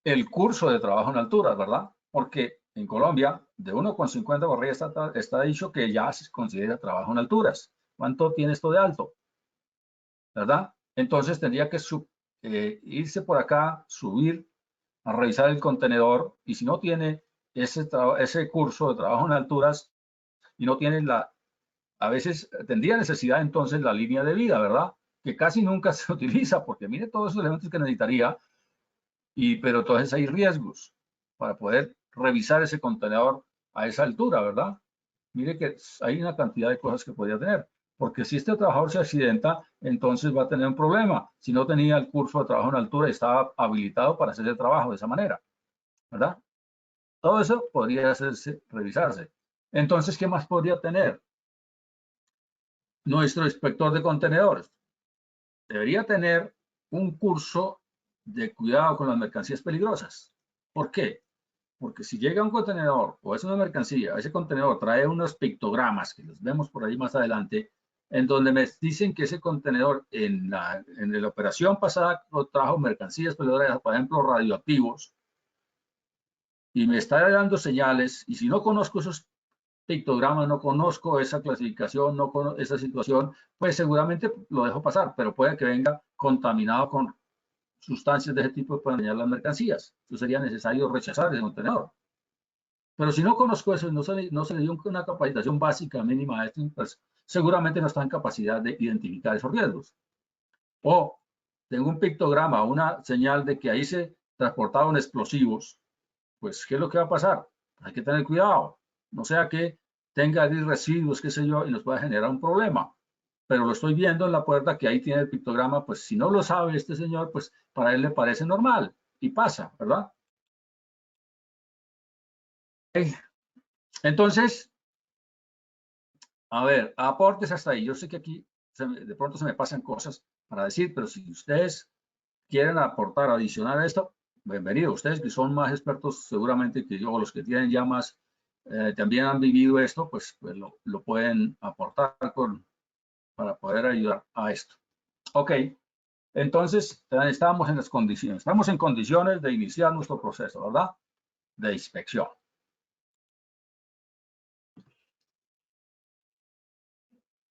El curso de trabajo en alturas, ¿verdad? Porque en Colombia, de 1,50 por arriba está dicho que ya se considera trabajo en alturas. ¿Cuánto tiene esto de alto? ¿Verdad? Entonces tendría que irse por acá, subir, a revisar el contenedor, y si no tiene ese curso de trabajo en alturas y no tiene a veces tendría necesidad entonces la línea de vida, ¿verdad? Que casi nunca se utiliza, porque mire todos esos elementos que necesitaría, pero entonces hay riesgos para poder revisar ese contenedor a esa altura, ¿verdad? Mire que hay una cantidad de cosas que podría tener, porque si este trabajador se accidenta, entonces va a tener un problema. Si no tenía el curso de trabajo en altura y estaba habilitado para hacer el trabajo de esa manera, ¿verdad? Todo eso podría hacerse, revisarse. Entonces, ¿qué más podría tener nuestro inspector de contenedores? Debería tener un curso de cuidado con las mercancías peligrosas. ¿Por qué? Porque si llega un contenedor o es una mercancía, ese contenedor trae unos pictogramas que los vemos por ahí más adelante, en donde me dicen que ese contenedor en la operación pasada trajo mercancías peligrosas, por ejemplo, radioactivos, y me está dando señales, y si no conozco esos pictogramas, no conozco esa clasificación, no conozco esa situación, pues seguramente lo dejo pasar, pero puede que venga contaminado con sustancias de ese tipo que pueden dañar las mercancías. Entonces sería necesario rechazar ese contenedor. Pero si no conozco eso y no se le dio una capacitación básica mínima a esto, pues seguramente no está en capacidad de identificar esos riesgos. O tengo un pictograma, una señal de que ahí se transportaban explosivos, pues ¿qué es lo que va a pasar? Hay que tener cuidado, no sea que tenga ahí residuos, qué sé yo, y nos pueda generar un problema. Pero lo estoy viendo en la puerta que ahí tiene el pictograma, pues si no lo sabe este señor, pues para él le parece normal y pasa, ¿verdad? Entonces, a ver, aportes hasta ahí. Yo sé que aquí de pronto se me pasan cosas para decir, pero si ustedes quieren aportar adicional a esto, bienvenido. Ustedes que son más expertos seguramente que yo, o los que tienen ya más, también han vivido esto, pues lo pueden aportar para poder ayudar a esto. Ok, entonces estamos en las condiciones. Estamos en condiciones de iniciar nuestro proceso, ¿verdad? De inspección.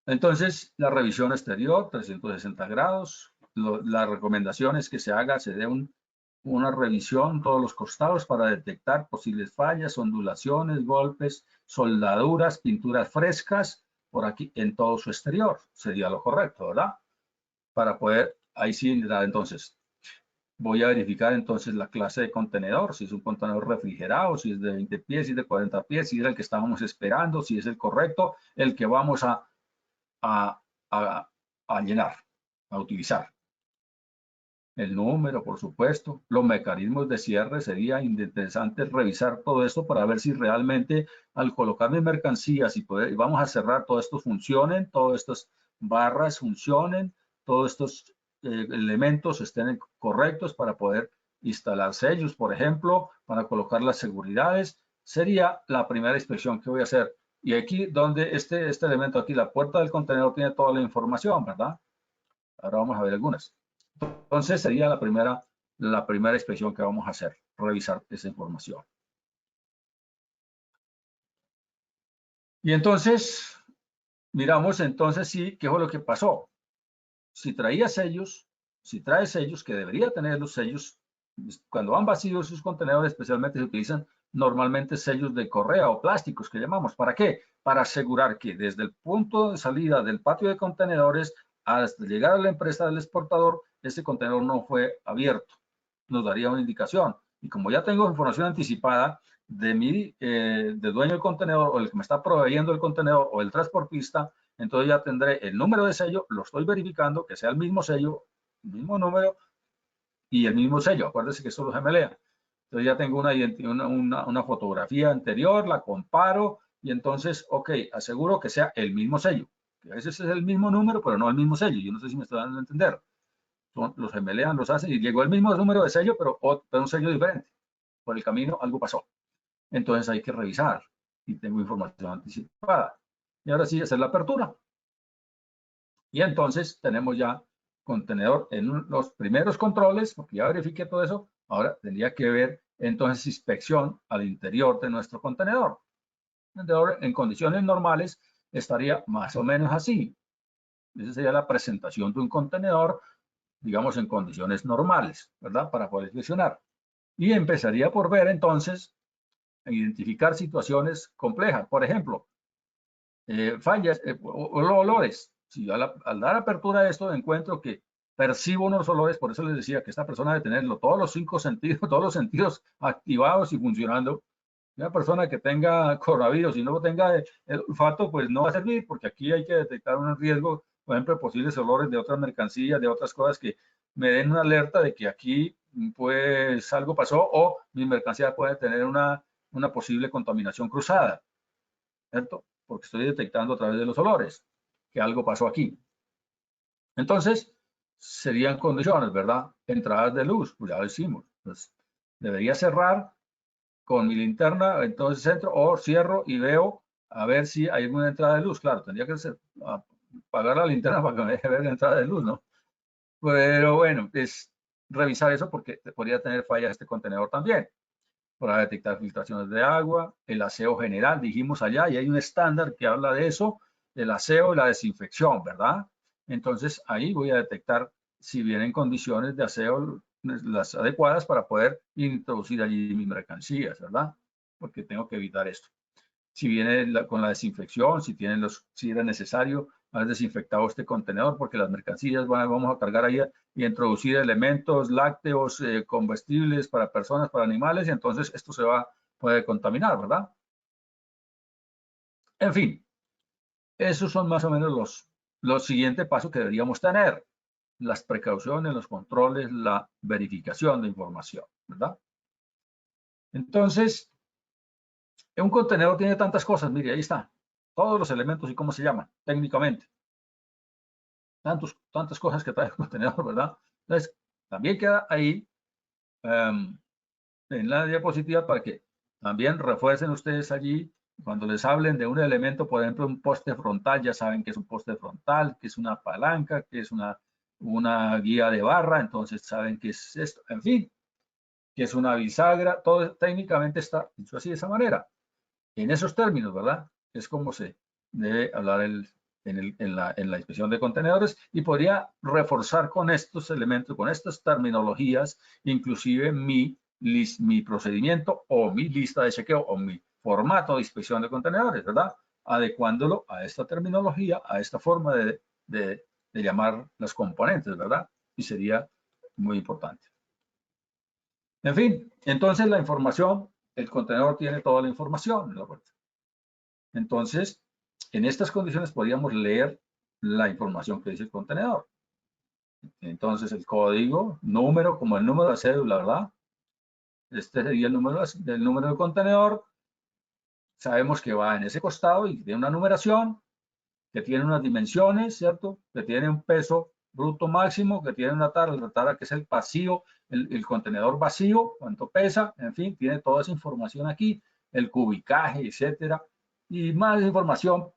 Entonces, la revisión exterior, 360 grados. La recomendación es que se dé una revisión todos los costados para detectar posibles fallas, ondulaciones, golpes, soldaduras, pinturas frescas, por aquí en todo su exterior. Sería lo correcto, ¿verdad? Para poder, ahí sí, entonces, voy a verificar entonces la clase de contenedor, si es un contenedor refrigerado, si es de 20 pies, si es de 40 pies, si es el que estábamos esperando, si es el correcto, el que vamos a, a llenar, a utilizar. El número, por supuesto, los mecanismos de cierre, sería interesante revisar todo esto para ver si realmente al colocar mis mercancías y vamos a cerrar, todo esto funcionen, todas estas barras funcionen, todos estos elementos estén correctos para poder instalar sellos, por ejemplo, para colocar las seguridades. Sería la primera inspección que voy a hacer. Y aquí donde este elemento aquí, la puerta del contenedor tiene toda la información, ¿verdad? Ahora vamos a ver algunas. Entonces sería la primera inspección que vamos a hacer, revisar esa información. Y entonces, miramos entonces sí, qué fue lo que pasó. Si traía sellos, si trae sellos, que debería tener los sellos, cuando van vacíos sus contenedores, especialmente se utilizan normalmente sellos de correa o plásticos que llamamos. ¿Para qué? Para asegurar que desde el punto de salida del patio de contenedores hasta llegar a la empresa del exportador, ese contenedor no fue abierto. Nos daría una indicación. Y como ya tengo información anticipada de mi de dueño del contenedor o el que me está proveyendo el contenedor o el transportista, entonces ya tendré el número de sello, lo estoy verificando, que sea el mismo sello, el mismo número y el mismo sello. Acuérdense que eso lo gemelea. Entonces ya tengo una fotografía anterior, la comparo y entonces, ok, aseguro que sea el mismo sello. Que a veces es el mismo número, pero no el mismo sello. Yo no sé si me estoy dando a entender. Los gemelean, los hacen y llegó el mismo número de sello, pero un sello diferente. Por el camino algo pasó. Entonces hay que revisar y tengo información anticipada. Y ahora sí, hacer la apertura. Y entonces tenemos ya contenedor en los primeros controles, porque ya verifiqué todo eso. Ahora tendría que ver entonces inspección al interior de nuestro contenedor. En condiciones normales estaría más o menos así. Esa sería la presentación de un contenedor, digamos, en condiciones normales, ¿verdad? Para poder inspeccionar. Y empezaría por ver entonces, identificar situaciones complejas. Por ejemplo, fallas o olores. Si al dar apertura a esto encuentro que percibo unos olores, por eso les decía que esta persona debe tenerlo, todos los 5 sentidos, todos los sentidos activados y funcionando. Una persona que tenga coronavirus y no tenga el olfato, pues no va a servir, porque aquí hay que detectar un riesgo, por ejemplo, posibles olores de otras mercancías, de otras cosas que me den una alerta de que aquí pues algo pasó o mi mercancía puede tener una posible contaminación cruzada, ¿cierto? Porque estoy detectando a través de los olores que algo pasó aquí. Entonces, serían condiciones, ¿verdad? Entradas de luz, pues ya lo hicimos. Pues, debería cerrar con mi linterna, entonces entro o cierro y veo a ver si hay alguna entrada de luz. Claro, tendría que apagar la linterna para que me deje ver la entrada de luz, ¿no? Pero bueno, es revisar eso porque podría tener fallas este contenedor también. Para detectar filtraciones de agua, el aseo general, dijimos allá, y hay un estándar que habla de eso, del aseo y la desinfección, ¿verdad? Entonces ahí voy a detectar si vienen condiciones de aseo las adecuadas para poder introducir allí mis mercancías, ¿verdad? Porque tengo que evitar esto. Si viene con la desinfección, si era necesario haber desinfectado este contenedor, porque las mercancías vamos a cargar ahí y introducir elementos lácteos, comestibles para personas, para animales, y entonces esto puede contaminar, ¿verdad? En fin, esos son más o menos los siguientes pasos que deberíamos tener. Las precauciones, los controles, la verificación de información, ¿verdad? Entonces, un contenedor tiene tantas cosas, mire, ahí está, todos los elementos y cómo se llaman técnicamente. Tantas cosas que trae el contenedor, ¿verdad? Entonces, también queda ahí en la diapositiva para que también refuercen ustedes allí cuando les hablen de un elemento, por ejemplo, un poste frontal, ya saben que es un poste frontal, que es una palanca, que es una guía de barra, entonces saben que es esto, en fin, que es una bisagra, todo técnicamente está dicho así de esa manera. En esos términos, ¿verdad? Es como se debe hablar en la inspección de contenedores y podría reforzar con estos elementos, con estas terminologías, inclusive mi procedimiento o mi lista de chequeo o mi formato de inspección de contenedores, ¿verdad? Adecuándolo a esta terminología, a esta forma de llamar las componentes, ¿verdad? Y sería muy importante. En fin, entonces la información, el contenedor tiene toda la información, ¿no? Entonces, en estas condiciones podríamos leer la información que dice el contenedor. Entonces, el código, número, como el número de cédula, ¿verdad? Este sería el número del contenedor. Sabemos que va en ese costado y tiene una numeración, que tiene unas dimensiones, ¿cierto? Que tiene un peso bruto máximo, que tiene una tara, la tara que es el vacío, el contenedor vacío, cuánto pesa, en fin, tiene toda esa información aquí, el cubicaje, etcétera, y más información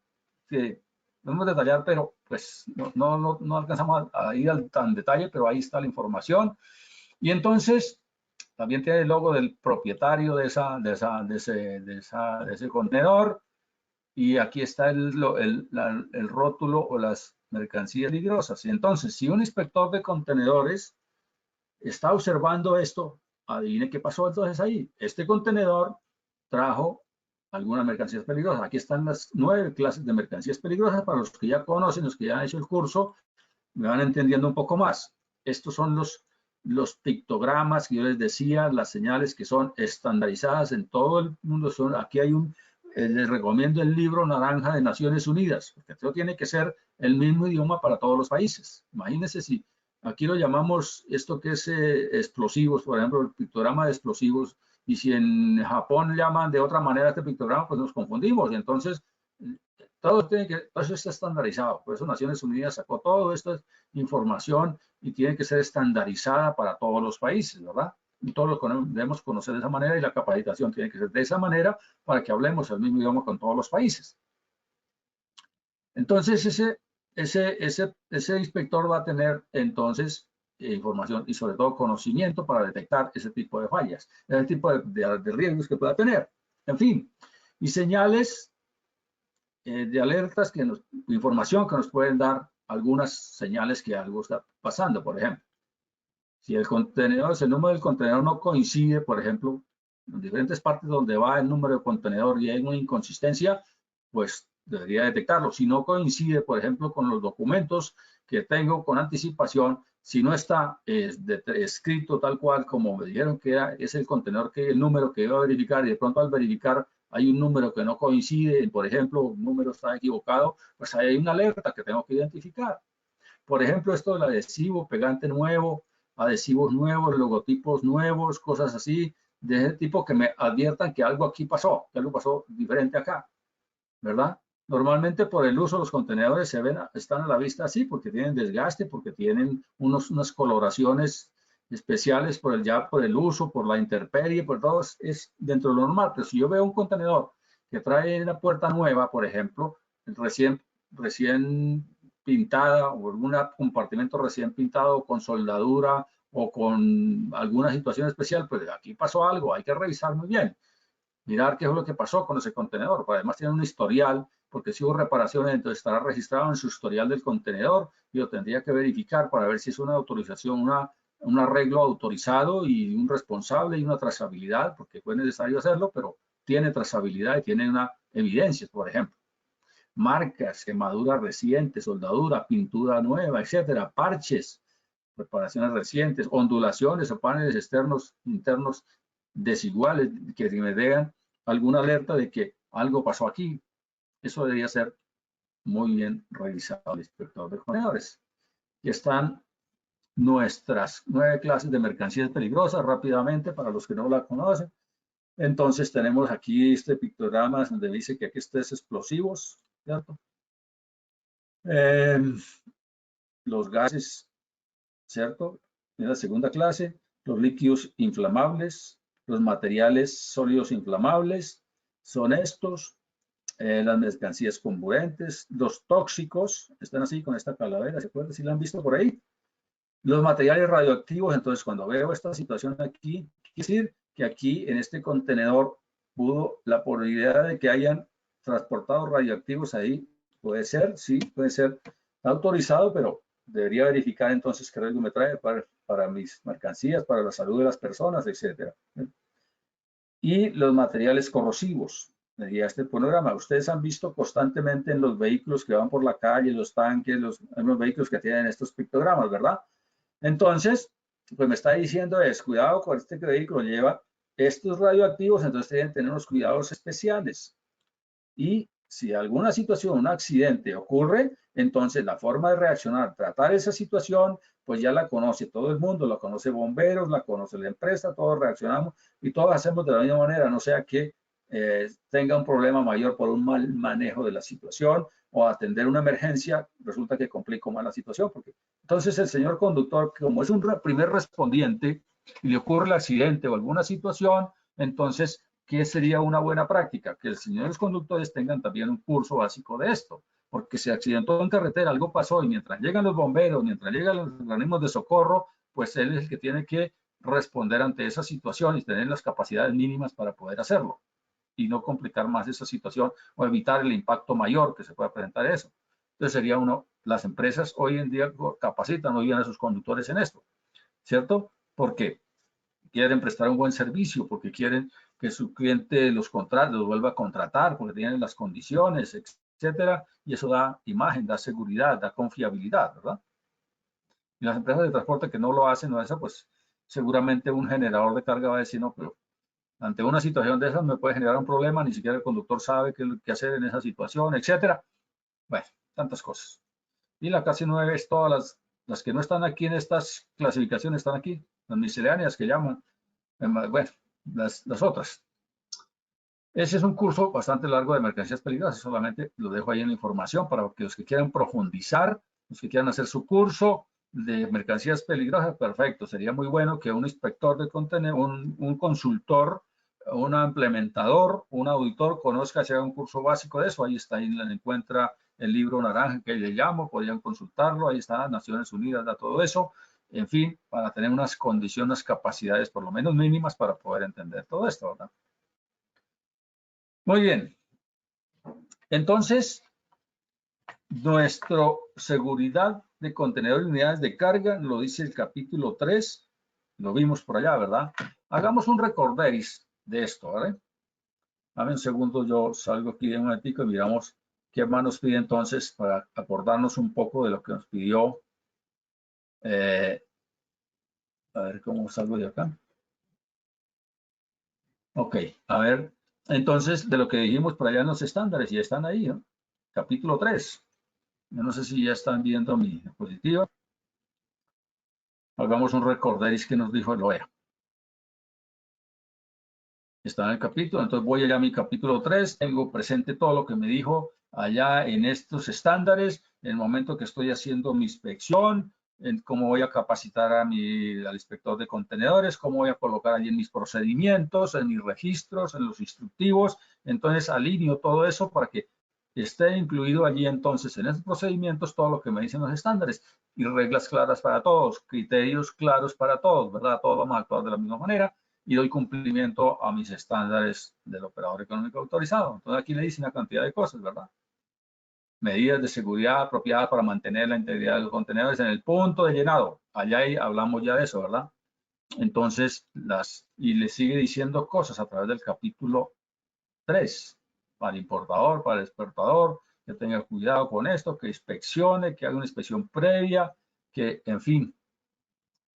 que podemos detallar, pero pues no alcanzamos a ir tan detalle, pero ahí está la información. Y entonces también tiene el logo del propietario de ese contenedor, y aquí está el rótulo o las mercancías peligrosas. Y entonces, si un inspector de contenedores está observando esto, adivine qué pasó entonces ahí. Este contenedor trajo algunas mercancías peligrosas. Aquí están las 9 clases de mercancías peligrosas para los que ya conocen, los que ya han hecho el curso, me van entendiendo un poco más. Estos son los pictogramas que yo les decía, las señales que son estandarizadas en todo el mundo. Aquí hay les recomiendo el libro naranja de Naciones Unidas, porque esto tiene que ser el mismo idioma para todos los países. Imagínense si aquí lo llamamos esto que es explosivos, por ejemplo, el pictograma de explosivos, y si en Japón llaman de otra manera este pictograma, pues nos confundimos. Y entonces, todo eso está estandarizado. Por eso Naciones Unidas sacó toda esta información y tiene que ser estandarizada para todos los países, ¿verdad? Y todos lo debemos conocer de esa manera y la capacitación tiene que ser de esa manera para que hablemos el mismo idioma con todos los países. Entonces, ese inspector va a tener entonces información y sobre todo conocimiento para detectar ese tipo de fallas, ese tipo de riesgos que pueda tener. En fin, y señales de alertas, información que nos pueden dar algunas señales que algo está pasando. Por ejemplo, si el contenedor, si el número del contenedor no coincide, por ejemplo, en diferentes partes donde va el número de contenedor y hay una inconsistencia, pues debería detectarlo. Si no coincide, por ejemplo, con los documentos que tengo con anticipación, si no está escrito tal cual como me dijeron que es el contenedor, que el número que iba a verificar, y de pronto al verificar hay un número que no coincide, por ejemplo, un número está equivocado, pues ahí hay una alerta que tengo que identificar. Por ejemplo, esto del adhesivo, pegante nuevo, adhesivos nuevos, logotipos nuevos, cosas así, de ese tipo que me adviertan que algo aquí pasó, que algo pasó diferente acá, ¿verdad? Normalmente por el uso los contenedores están a la vista así porque tienen desgaste, porque tienen unas coloraciones especiales por el uso, por la intemperie, por todo es dentro de lo normal. Pero si yo veo un contenedor que trae una puerta nueva, por ejemplo, recién pintada o algún compartimento recién pintado con soldadura o con alguna situación especial, pues aquí pasó algo, hay que revisar muy bien. Mirar qué es lo que pasó con ese contenedor. Además tiene un historial, porque si hubo reparaciones, entonces estará registrado en su historial del contenedor y lo tendría que verificar para ver si es una autorización, un arreglo autorizado y un responsable y una trazabilidad, porque fue necesario hacerlo, pero tiene trazabilidad y tiene una evidencia, por ejemplo. Marcas, quemaduras recientes, soldadura, pintura nueva, etcétera, parches, reparaciones recientes, ondulaciones o paneles externos, internos desiguales que me den alguna alerta de que algo pasó aquí. Eso debería ser muy bien revisado el inspector de contenedores. Aquí están nuestras 9 clases de mercancías peligrosas rápidamente para los que no la conocen. Entonces tenemos aquí este pictograma donde dice que aquí están explosivos, ¿cierto? Los gases, ¿cierto? En la segunda clase, los líquidos inflamables, los materiales sólidos inflamables, son estos, las mercancías comburentes, los tóxicos, están así con esta calavera, ¿se acuerdan si la han visto por ahí? Los materiales radioactivos, entonces cuando veo esta situación aquí, quiere decir que aquí en este contenedor pudo la probabilidad de que hayan transportado radioactivos ahí, puede ser, sí, puede ser autorizado, pero debería verificar entonces qué riesgo me trae para mis mercancías, para la salud de las personas, etcétera. Y los materiales corrosivos. Decía este programa, ustedes han visto constantemente en los vehículos que van por la calle, los tanques, los vehículos que tienen estos pictogramas, ¿verdad? Entonces, pues me está diciendo cuidado con este vehículo, lleva estos radioactivos, entonces deben tener unos cuidados especiales. Y si alguna situación, un accidente ocurre, entonces la forma de reaccionar, tratar esa situación, pues ya la conoce todo el mundo, la conoce bomberos, la conoce la empresa, todos reaccionamos y todos hacemos de la misma manera, no sea que tenga un problema mayor por un mal manejo de la situación o atender una emergencia, resulta que complica más la situación. Porque entonces el señor conductor, como es un primer respondiente y le ocurre el accidente o alguna situación, entonces ¿qué sería una buena práctica? Que los señores conductores tengan también un curso básico de esto, porque se accidentó en carretera, algo pasó y mientras llegan los bomberos, mientras llegan los organismos de socorro, pues él es el que tiene que responder ante esa situación y tener las capacidades mínimas para poder hacerlo y no complicar más esa situación o evitar el impacto mayor que se pueda presentar eso. Entonces sería las empresas hoy en día capacitan muy bien a sus conductores en esto, ¿cierto? Porque quieren prestar un buen servicio, porque quieren que su cliente los vuelva a contratar, porque tienen las condiciones, etcétera, y eso da imagen, da seguridad, da confiabilidad, ¿verdad? Y las empresas de transporte que no lo hacen, no eso, pues seguramente un generador de carga va a decir, no, pero ante una situación de esas me puede generar un problema, ni siquiera el conductor sabe qué hacer en esa situación, etcétera. Bueno, tantas cosas. Y la clase 9 es todas las que no están aquí en estas clasificaciones, están aquí, las misceláneas que llaman, bueno, las otras. Ese es un curso bastante largo de mercancías peligrosas, solamente lo dejo ahí en la información para que los que quieran profundizar, los que quieran hacer su curso de mercancías peligrosas, perfecto. Sería muy bueno que un inspector de contenido, un consultor, un implementador, un auditor conozca, se haga un curso básico de eso. Ahí está, ahí encuentra el libro naranja que le llamo, podrían consultarlo, ahí está, Naciones Unidas da todo eso. en fin, para tener unas condiciones, unas capacidades por lo menos mínimas para poder entender todo esto, ¿verdad? Muy bien. Entonces, nuestra seguridad de contenedores y unidades de carga, lo dice el capítulo 3, lo vimos por allá, ¿verdad? Hagamos un recorderis de esto, ¿vale? Dame un segundo, yo salgo aquí de un momentico y miramos qué más nos pide entonces para acordarnos un poco de lo que nos pidió. A ver cómo salgo de acá. Ok, a ver, entonces de lo que dijimos por allá en los estándares, ya están ahí, ¿no? Capítulo 3. Yo no sé si ya están viendo mi diapositiva. Hagamos un recorderis que nos dijo el OEA. Está en el capítulo, entonces voy allá a mi capítulo 3, tengo presente todo lo que me dijo allá en estos estándares, en el momento que estoy haciendo mi inspección, en cómo voy a capacitar al inspector de contenedores, cómo voy a colocar allí en mis procedimientos, en mis registros, en los instructivos. Entonces alineo todo eso para que esté incluido allí entonces en esos procedimientos todo lo que me dicen los estándares y reglas claras para todos, criterios claros para todos, ¿verdad? Todos vamos a actuar de la misma manera y doy cumplimiento a mis estándares del operador económico autorizado. Entonces aquí le dice una cantidad de cosas, ¿verdad? Medidas de seguridad apropiadas para mantener la integridad de los contenedores en el punto de llenado. Allá ahí hablamos ya de eso, ¿verdad? Entonces, y le sigue diciendo cosas a través del capítulo 3, para el importador, para el exportador, que tenga cuidado con esto, que inspeccione, que haga una inspección previa, que, en fin,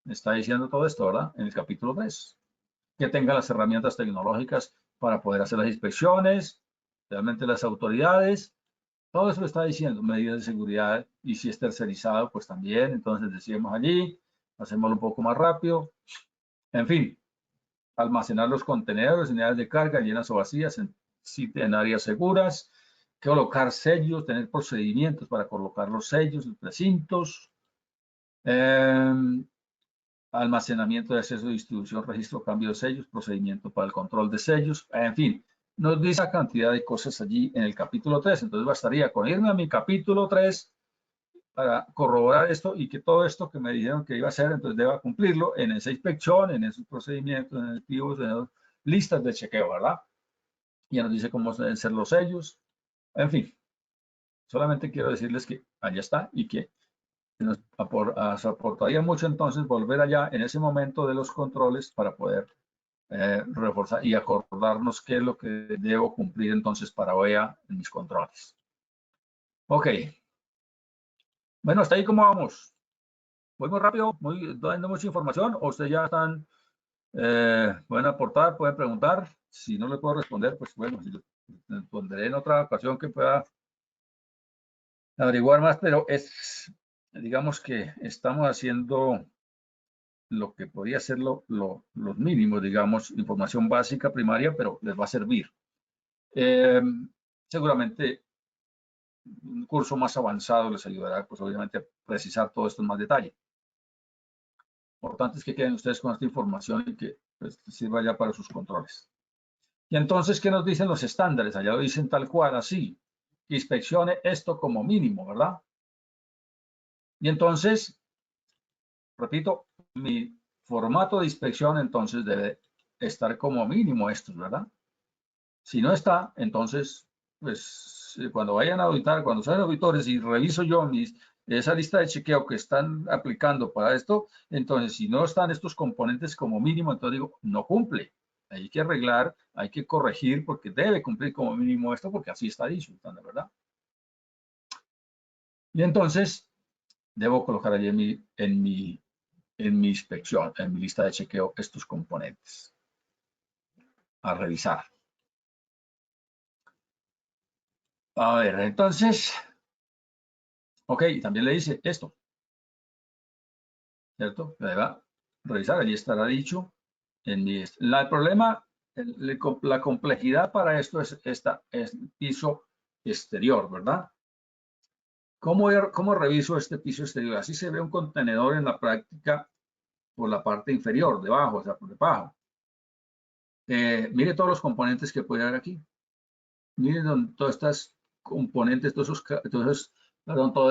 está diciendo todo esto, ¿verdad? En el capítulo 3. Que tenga las herramientas tecnológicas para poder hacer las inspecciones, realmente las autoridades, todo eso lo está diciendo, medidas de seguridad, y si es tercerizado, pues también, entonces decimos allí, hacemos un poco más rápido, en fin, almacenar los contenedores, unidades de carga llenas o vacías en áreas seguras, colocar sellos, tener procedimientos para colocar los sellos, los precintos, almacenamiento de acceso, distribución, registro, cambio de sellos, procedimiento para el control de sellos, en fin, nos dice una cantidad de cosas allí en el capítulo 3. Entonces bastaría con irme a mi capítulo 3 para corroborar esto y que todo esto que me dijeron que iba a hacer, entonces deba cumplirlo en esa inspección, en esos procedimientos, en activos, en esas listas de chequeo, ¿verdad? Ya nos dice cómo deben ser los sellos, en fin. Solamente quiero decirles que allá está y que nos aportaría mucho entonces volver allá en ese momento de los controles para poder reforzar y acordarnos qué es lo que debo cumplir entonces para OEA en mis controles. Ok. Bueno, hasta ahí cómo vamos. Voy muy rápido, dando mucha información, o ustedes ya están, pueden aportar, pueden preguntar. Si no le puedo responder, pues bueno, responderé en otra ocasión que pueda averiguar más, pero digamos que estamos haciendo lo que podría ser los mínimos, digamos, información básica primaria, pero les va a servir. Seguramente un curso más avanzado les ayudará, pues obviamente, a precisar todo esto en más detalle. Lo importante es que queden ustedes con esta información y que pues, sirva ya para sus controles. Y entonces, ¿qué nos dicen los estándares? Allá lo dicen tal cual, así. Que inspeccione esto como mínimo, ¿verdad? Y entonces, repito, mi formato de inspección entonces debe estar como mínimo estos, ¿verdad? Si no está, entonces, pues cuando vayan a auditar, cuando sean auditores y reviso yo esa lista de chequeo que están aplicando para esto, entonces si no están estos componentes como mínimo, entonces digo, no cumple. Hay que arreglar, hay que corregir porque debe cumplir como mínimo esto porque así está dicho, ¿verdad? Y entonces debo colocar allí en mi inspección, en mi lista de chequeo, estos componentes a revisar. A ver, entonces, ok, también le dice esto, ¿cierto? Le va a revisar, allí estará dicho. El problema, la complejidad para esto es el piso exterior, ¿verdad? ¿Cómo reviso este piso exterior? Así se ve un contenedor en la práctica por la parte inferior, debajo, o sea, por debajo. Mire todos los componentes que puede haber aquí. Miren todas estas componentes, todos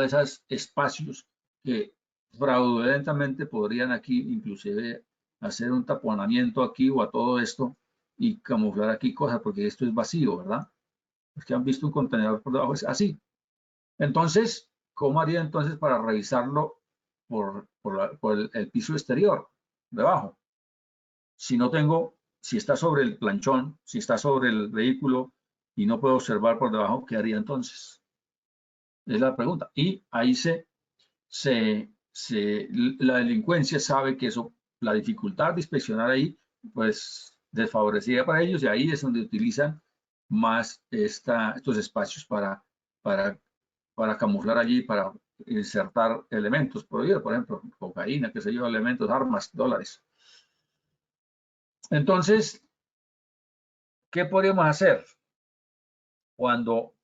esos espacios que fraudulentamente podrían aquí inclusive hacer un taponamiento aquí o a todo esto y camuflar aquí cosas, porque esto es vacío, ¿verdad? Los que han visto un contenedor por debajo es así. Entonces, ¿cómo haría entonces para revisarlo por el piso exterior, debajo? Si no tengo, si está sobre el planchón, si está sobre el vehículo y no puedo observar por debajo, ¿qué haría entonces? Es la pregunta. Y ahí la delincuencia sabe que eso, la dificultad de inspeccionar ahí, pues desfavorecida para ellos, y ahí es donde utilizan más estos espacios para, para camuflar allí, para insertar elementos prohibidos, por ejemplo, cocaína, qué sé yo, elementos, armas, dólares. Entonces, ¿qué podríamos hacer? Cuando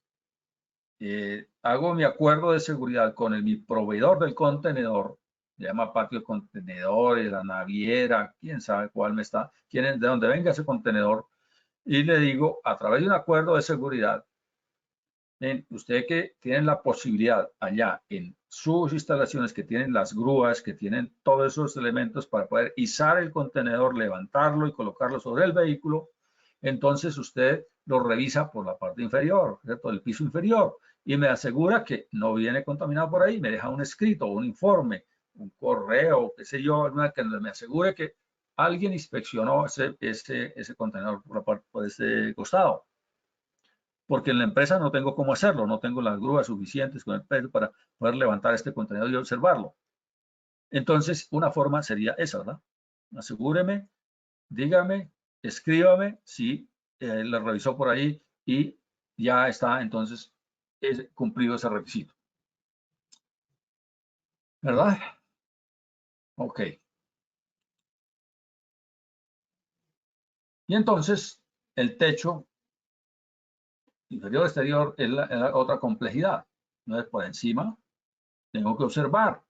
hago mi acuerdo de seguridad con mi proveedor del contenedor, se llama patio de contenedores, la naviera, quién sabe cuál me está, de dónde venga ese contenedor, y le digo a través de un acuerdo de seguridad, usted que tiene la posibilidad allá en sus instalaciones, que tienen las grúas, que tienen todos esos elementos para poder izar el contenedor, levantarlo y colocarlo sobre el vehículo, entonces usted lo revisa por la parte inferior, ¿cierto? El piso inferior, y me asegura que no viene contaminado por ahí, me deja un escrito, un informe, un correo, qué sé yo, que me asegure que alguien inspeccionó ese contenedor por ese costado. Porque en la empresa no tengo cómo hacerlo, no tengo las grúas suficientes con el peso para poder levantar este contenedor y observarlo. Entonces, una forma sería esa, ¿verdad? Asegúreme, dígame, escríbame si la revisó por ahí y ya está entonces cumplido ese requisito. ¿Verdad? Ok. Y entonces, el techo inferior exterior es la otra complejidad. No es por encima, tengo que observar,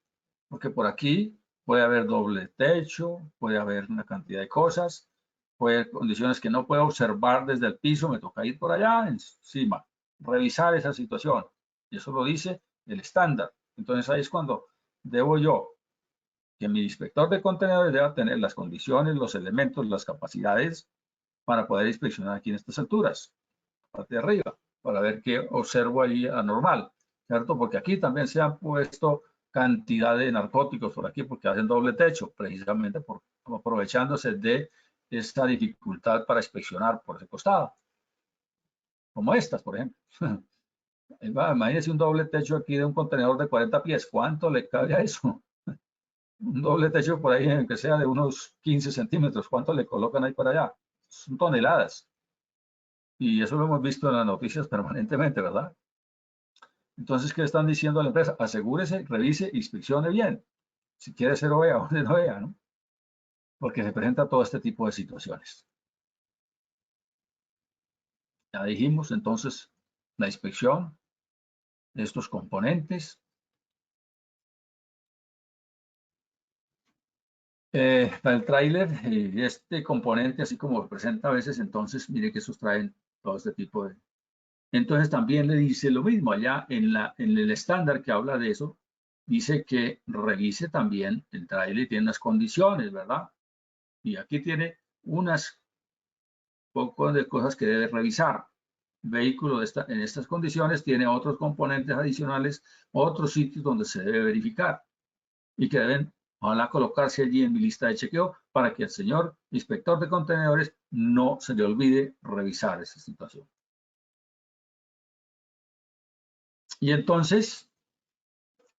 porque por aquí puede haber doble techo, puede haber una cantidad de cosas, puede haber condiciones que no puedo observar desde el piso, me toca ir por allá encima, revisar esa situación. Y eso lo dice el estándar. Entonces ahí es cuando debo yo, que mi inspector de contenedores deba tener las condiciones, los elementos, las capacidades para poder inspeccionar aquí en estas alturas, parte de arriba, para ver qué observo ahí anormal, ¿cierto? Porque aquí también se han puesto cantidad de narcóticos por aquí porque hacen doble techo, precisamente aprovechándose de esta dificultad para inspeccionar por ese costado, como estas, por ejemplo. Imagínense un doble techo aquí de un contenedor de 40 pies, ¿cuánto le cabe a eso? Un doble techo por ahí, aunque sea de unos 15 centímetros, ¿cuánto le colocan ahí para allá? Son toneladas. Y eso lo hemos visto en las noticias permanentemente, ¿verdad? Entonces, ¿qué están diciendo a la empresa? Asegúrese, revise, inspeccione bien. Si quiere ser OEA o no OEA, ¿no? Porque se presenta todo este tipo de situaciones. Ya dijimos entonces la inspección de estos componentes. Para el tráiler, este componente, así como presenta a veces, entonces, mire que esos traen todo este tipo de... Entonces también le dice lo mismo allá en el estándar que habla de eso, dice que revise también el tráiler, tiene unas condiciones, ¿verdad? Y aquí tiene unas poco de cosas que debe revisar. Vehículo en estas condiciones tiene otros componentes adicionales, otros sitios donde se debe verificar y que deben, ojalá, colocarse allí en mi lista de chequeo para que el señor inspector de contenedores no se le olvide revisar esa situación. Y entonces,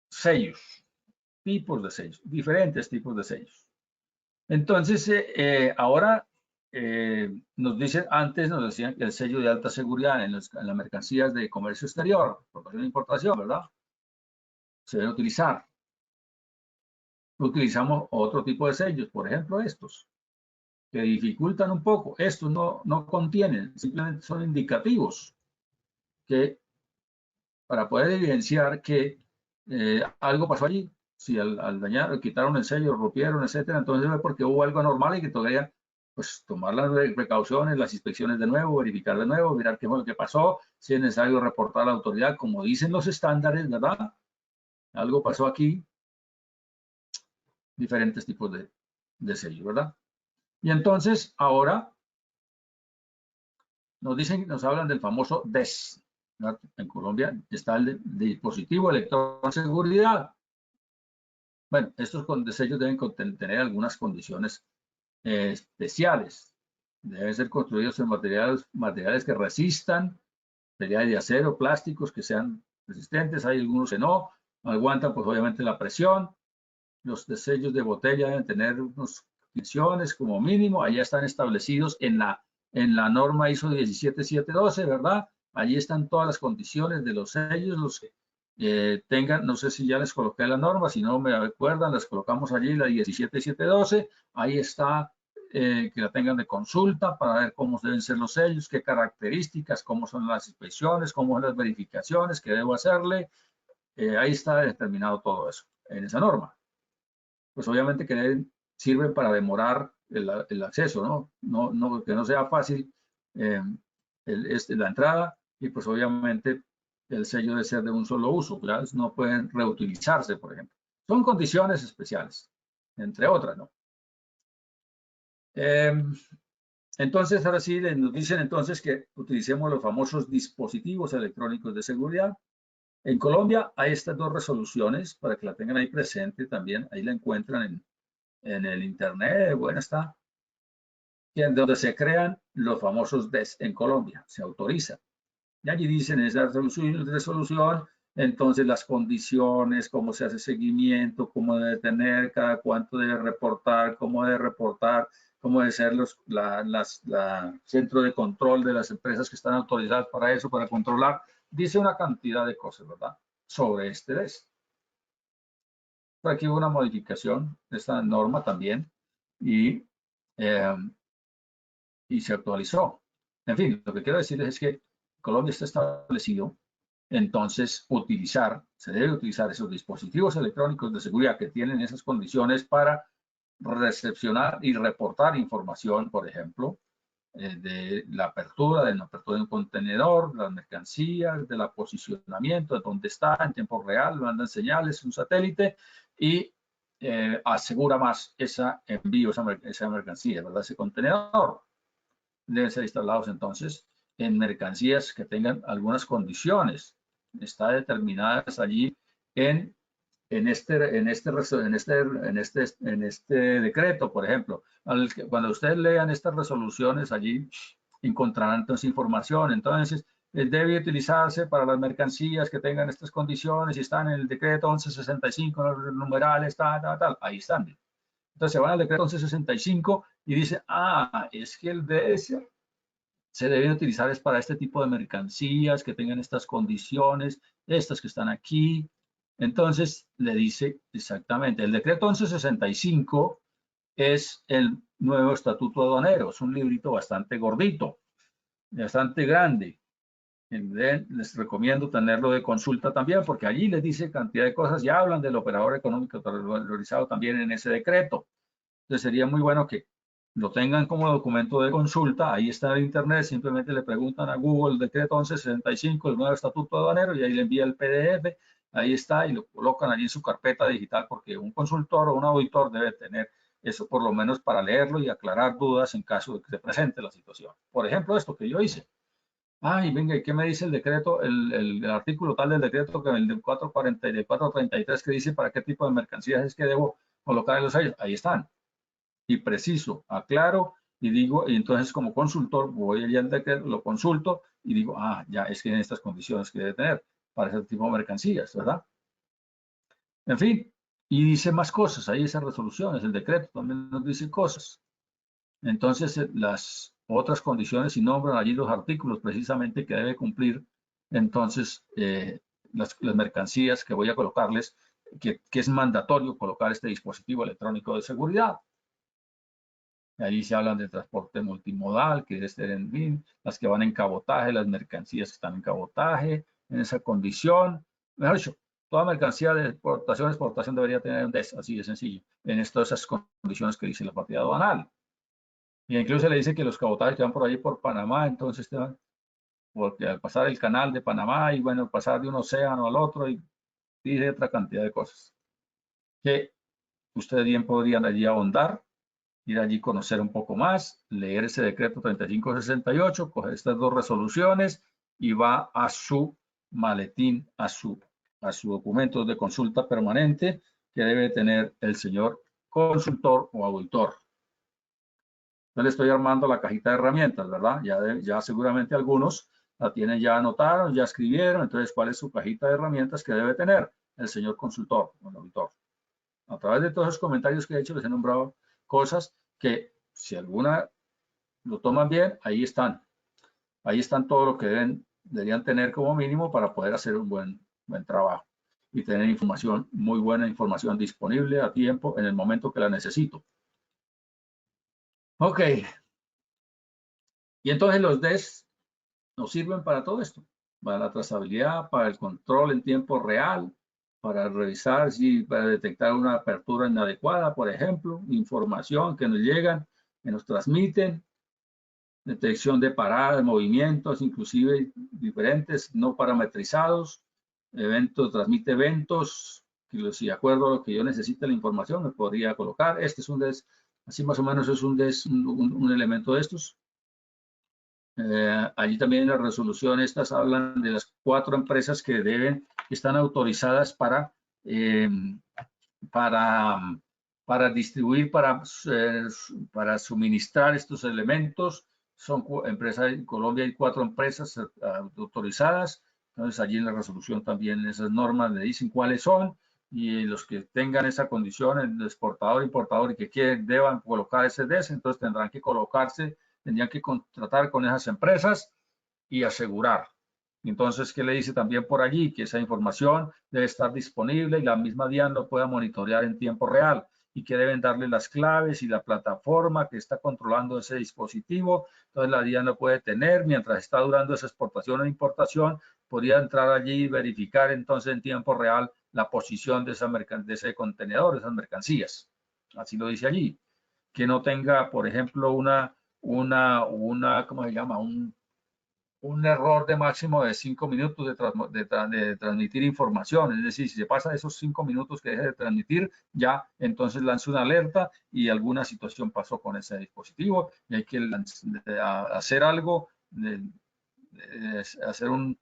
sellos, tipos de sellos, diferentes tipos de sellos. Entonces, ahora nos dicen, antes nos decían que el sello de alta seguridad en las mercancías de comercio exterior, exportación e importación, ¿verdad? Se deben utilizar. Utilizamos otro tipo de sellos, por ejemplo, estos, que dificultan un poco. Estos no contienen, simplemente son indicativos que para poder evidenciar que algo pasó allí. Si al dañar, quitaron el sello, rompieron, etcétera, entonces es porque hubo algo anormal y que todavía pues tomar las precauciones, las inspecciones de nuevo, verificar de nuevo, mirar qué fue lo que pasó, si es necesario reportar a la autoridad, como dicen los estándares, ¿verdad? Algo pasó aquí, diferentes tipos de sellos, ¿verdad? Y entonces ahora nos hablan del famoso DES, ¿verdad? En Colombia está el dispositivo electrónico de seguridad. Bueno, estos sellos deben tener algunas condiciones especiales. Deben ser construidos en materiales que resistan, materiales de acero, plásticos que sean resistentes. Hay algunos que no aguantan, pues obviamente la presión. Los sellos de botella deben tener unas dimensiones como mínimo. Allá están establecidos en la norma ISO 17712, ¿verdad? Allí están todas las condiciones de los sellos, los que tengan, no sé si ya les coloqué la norma, si no me recuerdan, las colocamos allí, la 17712, ahí está, que la tengan de consulta para ver cómo deben ser los sellos, qué características, cómo son las inspecciones, cómo son las verificaciones que debo hacerle, ahí está determinado todo eso en esa norma. Pues obviamente que sirven para demorar el acceso, ¿no? Que no sea fácil la entrada y pues obviamente el sello debe ser de un solo uso, ¿verdad? No pueden reutilizarse, por ejemplo. Son condiciones especiales, entre otras, ¿no? Entonces, ahora sí, nos dicen entonces que utilicemos los famosos dispositivos electrónicos de seguridad. En Colombia hay estas dos resoluciones, para que la tengan ahí presente también, ahí la encuentran en el internet, bueno, está, donde se crean los famosos DES en Colombia, se autoriza. Y allí dicen en esa resolución, entonces las condiciones, cómo se hace seguimiento, cómo debe tener, cada cuánto debe reportar, cómo debe ser centro de control de las empresas que están autorizadas para eso, para controlar. Dice una cantidad de cosas, ¿verdad? Sobre este DES. Por aquí hubo una modificación de esta norma también y se actualizó. En fin, lo que quiero decirles es que Colombia está establecido, entonces se debe utilizar esos dispositivos electrónicos de seguridad que tienen esas condiciones para recepcionar y reportar información, por ejemplo, de la apertura, de la apertura de un contenedor, las mercancías, del posicionamiento, de dónde está en tiempo real, mandan señales, un satélite y asegura más ese envío, esa mercancía, ¿verdad? Ese contenedor. Deben ser instalados entonces en mercancías que tengan algunas condiciones. Está determinadas allí en este decreto, por ejemplo. Cuando ustedes lean estas resoluciones, allí encontrarán entonces información. Entonces, debe utilizarse para las mercancías que tengan estas condiciones y están en el decreto 1165, los numerales, tal. Ahí están. Entonces, se van al decreto 1165 y dice, es que el DS se deben utilizar es para este tipo de mercancías que tengan estas condiciones, estas que están aquí. Entonces, le dice exactamente, el decreto 1165 es el nuevo estatuto aduanero, es un librito bastante gordito, bastante grande. Les recomiendo tenerlo de consulta también, porque allí les dice cantidad de cosas y hablan del operador económico valorizado también en ese decreto. Entonces sería muy bueno que lo tengan como documento de consulta, ahí está en internet, simplemente le preguntan a Google el decreto 1165, el nuevo estatuto aduanero, y ahí le envía el PDF, ahí está, y lo colocan allí en su carpeta digital, porque un consultor o un auditor debe tener eso por lo menos para leerlo y aclarar dudas en caso de que se presente la situación. Por ejemplo, esto que yo hice. Y venga, ¿y qué me dice el decreto, el artículo tal del decreto, que el del 440 y del 433 que dice para qué tipo de mercancías es que debo colocar en los sellos? Ahí están. Y preciso, aclaro y digo, y entonces como consultor voy allá al decreto, lo consulto y digo, ya es que en estas condiciones que debe tener para ese tipo de mercancías, ¿verdad? En fin, y dice más cosas, ahí esas resoluciones, el decreto también nos dice cosas. Entonces, las otras condiciones y nombran allí los artículos precisamente que debe cumplir, entonces, las mercancías que voy a colocarles, que es mandatorio colocar este dispositivo electrónico de seguridad. Ahí se hablan de transporte multimodal, que es las que van en cabotaje, las mercancías que están en cabotaje, en esa condición. Mejor dicho, toda mercancía de exportación debería tener un DES, así de sencillo, en todas esas condiciones que dice la partida aduanal. Y incluso le dice que los cabotajes que van por ahí por Panamá, entonces te van, porque al pasar el canal de Panamá y bueno, pasar de un océano al otro y dice otra cantidad de cosas. Que Ustedes bien podrían allí ahondar, ir allí conocer un poco más, leer ese decreto 3568, coger estas dos resoluciones y va a su maletín, a su documento de consulta permanente que debe tener el señor consultor o auditor. Yo le estoy armando la cajita de herramientas, ¿verdad? Ya seguramente algunos la tienen ya anotaron, ya escribieron. Entonces, ¿cuál es su cajita de herramientas que debe tener el señor consultor o el auditor? A través de todos esos comentarios que he hecho, les he nombrado cosas que, si alguna lo toman bien, ahí están. Ahí están todo lo que deberían tener como mínimo para poder hacer un buen trabajo y tener información, muy buena información disponible a tiempo en el momento que la necesito. Ok. Y entonces los DES nos sirven para todo esto, para la trazabilidad, para el control en tiempo real, para revisar si, para detectar una apertura inadecuada, por ejemplo, información que nos llegan, que nos transmiten, detección de paradas, movimientos, inclusive diferentes, no parametrizados, eventos, transmite eventos, que si de acuerdo a lo que yo necesite la información me podría colocar. Este es un DES, así más o menos es un elemento de estos. Allí también en la resolución estas hablan de las 4 empresas que están autorizadas eh, para, para distribuir, para suministrar estos elementos. Son empresas, en Colombia hay 4 empresas autorizadas. Entonces allí en la resolución también esas normas le dicen cuáles son y los que tengan esa condición, el exportador, importador y que deban colocar ese DES, entonces tendrían que contratar con esas empresas y asegurar. Entonces, ¿qué le dice también por allí? Que esa información debe estar disponible y la misma DIAN lo pueda monitorear en tiempo real y que deben darle las claves y la plataforma que está controlando ese dispositivo. Entonces, la DIAN lo puede tener mientras está durando esa exportación o importación. Podría entrar allí y verificar entonces en tiempo real la posición de ese contenedor, de esas mercancías. Así lo dice allí. Que no tenga, por ejemplo, ¿cómo se llama? Un error de máximo de 5 minutos de transmitir información. Es decir, si se pasa esos 5 minutos que deje de transmitir, ya entonces lance una alerta y alguna situación pasó con ese dispositivo y hay que hacer algo, hacer un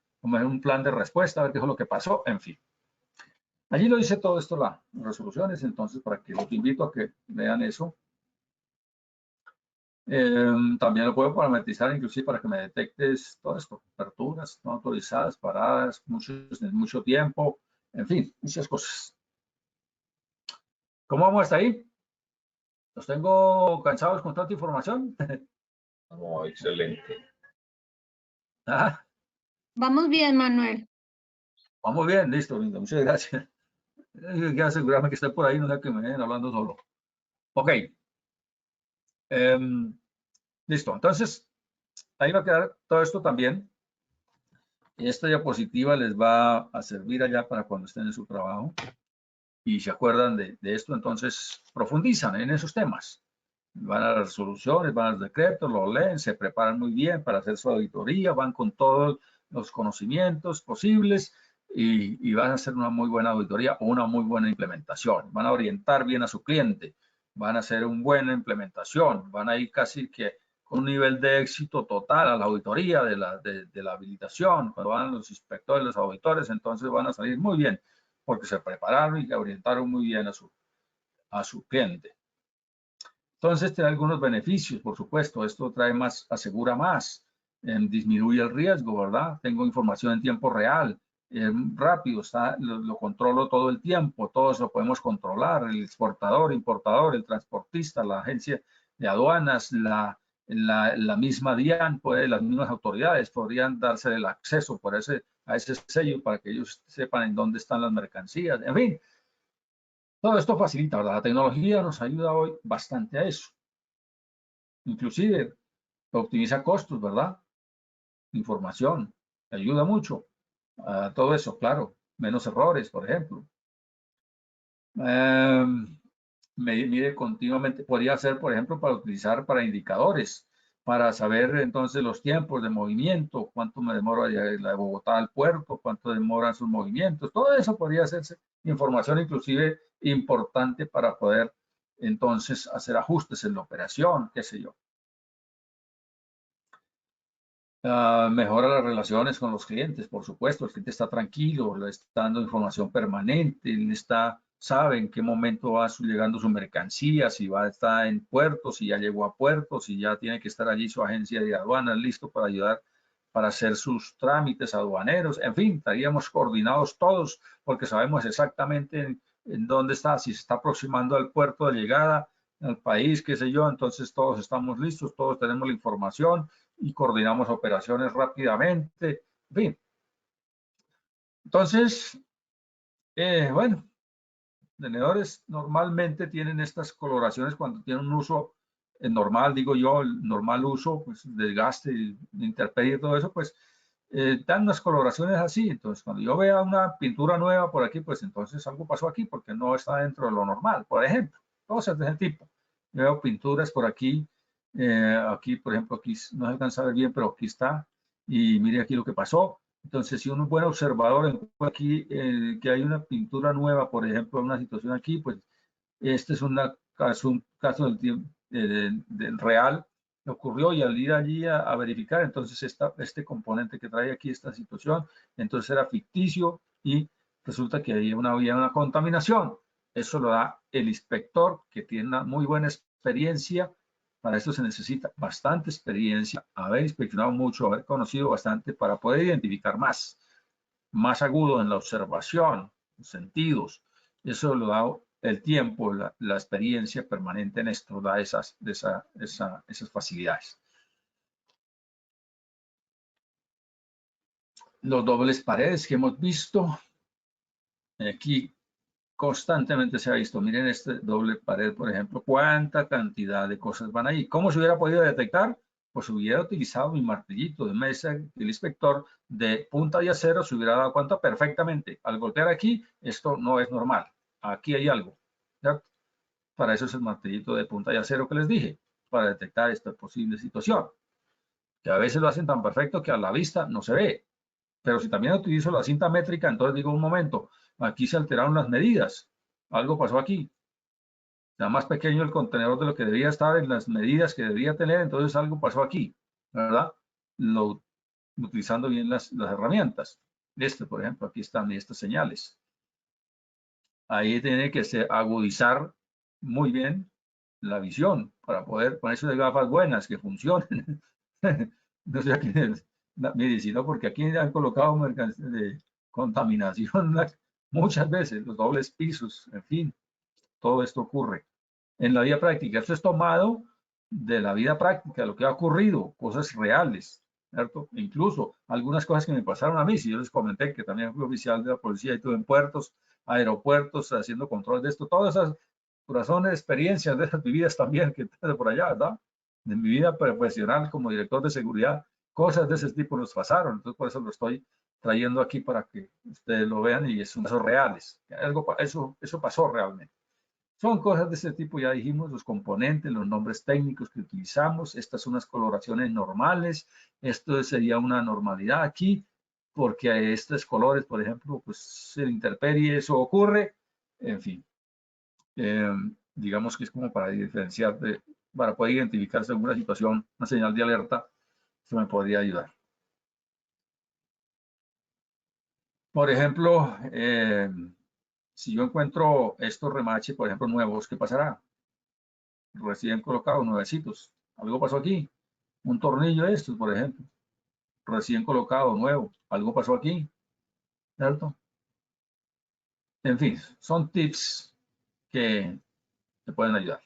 plan de respuesta, a ver qué es lo que pasó, en fin. Allí lo dice todo esto, las resoluciones, entonces para que los invito a que vean eso. También lo puedo parametrizar inclusive para que me detectes todo esto, aperturas no autorizadas, paradas, mucho tiempo, en fin, muchas cosas. ¿Cómo vamos hasta ahí? ¿Los tengo cansados con tanta información? Oh, excelente. ¿Ah? Vamos bien, Manuel. Vamos bien, listo, lindo, muchas gracias. Quiero asegurarme que esté por ahí, no sea que me vayan hablando solo. Ok. Listo, entonces ahí va a quedar todo esto también. Esta diapositiva les va a servir allá para cuando estén en su trabajo y se acuerdan de esto, entonces profundizan en esos temas. Van a las resoluciones, van a los decretos, lo leen, se preparan muy bien para hacer su auditoría, van con todos los conocimientos posibles y van a hacer una muy buena auditoría o una muy buena implementación. Van a orientar bien a su cliente, van a hacer una buena implementación, van a ir casi que con un nivel de éxito total a la auditoría de la habilitación. Cuando van los inspectores, los auditores, entonces van a salir muy bien porque se prepararon y orientaron muy bien a su cliente. Entonces, tiene algunos beneficios, por supuesto. Esto trae más, asegura más, disminuye el riesgo, ¿verdad? Tengo información en tiempo real, rápido, lo controlo todo el tiempo, todo eso lo podemos controlar, el exportador, importador, el transportista, la agencia de aduanas, la misma DIAN, las mismas autoridades podrían darse el acceso a ese sello para que ellos sepan en dónde están las mercancías, en fin. Todo esto facilita, ¿verdad? La tecnología nos ayuda hoy bastante a eso. Inclusive optimiza costos, ¿verdad? Información, ayuda mucho a todo eso, claro. Menos errores, por ejemplo. Mide continuamente, podría ser, por ejemplo, para utilizar para indicadores, para saber entonces los tiempos de movimiento, cuánto me demora la de Bogotá al puerto, cuánto demoran sus movimientos, todo eso podría hacerse información inclusive importante para poder entonces hacer ajustes en la operación, qué sé yo. Mejora las relaciones con los clientes, por supuesto, el cliente está tranquilo, le está dando información permanente, sabe en qué momento va llegando su mercancía, si va a estar en puertos, si ya llegó a puertos, si ya tiene que estar allí su agencia de aduanas listo para ayudar para hacer sus trámites aduaneros, en fin, estaríamos coordinados todos porque sabemos exactamente en dónde está, si se está aproximando al puerto de llegada, al país, qué sé yo, entonces todos estamos listos, todos tenemos la información y coordinamos operaciones rápidamente, en fin. Entonces, bueno, tenedores normalmente tienen estas coloraciones cuando tienen un uso normal, digo yo, el normal uso, pues desgaste, intemperie y todo eso, pues dan unas coloraciones así. Entonces, cuando yo vea una pintura nueva por aquí, pues entonces algo pasó aquí porque no está dentro de lo normal, por ejemplo, cosas de ese tipo. Veo pinturas por aquí, aquí, por ejemplo, aquí no se alcanza a ver bien, pero aquí está, y mire aquí lo que pasó. Entonces, si uno es buen observador, encuentra aquí que hay una pintura nueva, por ejemplo, una situación aquí, pues este es un caso del real que ocurrió y al ir allí a verificar, entonces este componente que trae aquí esta situación, entonces era ficticio y resulta que había una contaminación. Eso lo da el inspector que tiene una muy buena experiencia. Para esto se necesita bastante experiencia, haber inspeccionado mucho, haber conocido bastante para poder identificar más agudo en la observación, los sentidos. Eso lo da el tiempo, la experiencia permanente en esto, da esas facilidades. Los dobles paredes que hemos visto, aquí constantemente se ha visto, miren este doble pared, por ejemplo, cuánta cantidad de cosas van ahí. ¿Cómo se hubiera podido detectar? Pues hubiera utilizado mi martillito de mesa, el inspector de punta de acero se hubiera dado cuenta perfectamente. Al golpear aquí, esto no es normal. Aquí hay algo, ¿cierto? Para eso es el martillito de punta de acero que les dije, para detectar esta posible situación. Que a veces lo hacen tan perfecto que a la vista no se ve. Pero si también utilizo la cinta métrica, entonces digo un momento, aquí se alteraron las medidas. Algo pasó aquí. Está más pequeño el contenedor de lo que debía estar en las medidas que debía tener, entonces algo pasó aquí, ¿verdad? Utilizando bien las herramientas. Por ejemplo, aquí están estas señales. Ahí tiene que agudizar muy bien la visión para poder ponerse de gafas buenas que funcionen. No sé mire, sino porque aquí han colocado de contaminación muchas veces, los dobles pisos, en fin, todo esto ocurre en la vida práctica. Esto es tomado de la vida práctica, lo que ha ocurrido, cosas reales, ¿cierto? Incluso algunas cosas que me pasaron a mí, si yo les comenté que también fui oficial de la policía y estuve en puertos, aeropuertos, haciendo control de esto, todas esas razones, experiencias de esas vividas también que tengo por allá, ¿verdad? De mi vida profesional como director de seguridad, cosas de ese tipo nos pasaron, entonces por eso lo estoy trayendo aquí para que ustedes lo vean y son casos reales. Eso pasó realmente. Son cosas de este tipo, ya dijimos, los componentes, los nombres técnicos que utilizamos. Estas son las coloraciones normales. Esto sería una normalidad aquí, porque a estos colores, por ejemplo, pues se intemperie, eso ocurre. En fin, digamos que es como para diferenciar, para poder identificarse en alguna situación, una señal de alerta, eso me podría ayudar. Por ejemplo, si yo encuentro estos remaches, por ejemplo, nuevos, ¿qué pasará? Recién colocados, nuevecitos. Algo pasó aquí. Un tornillo de estos, por ejemplo. Recién colocado, nuevo. Algo pasó aquí. ¿Cierto? En fin, son tips que te pueden ayudar.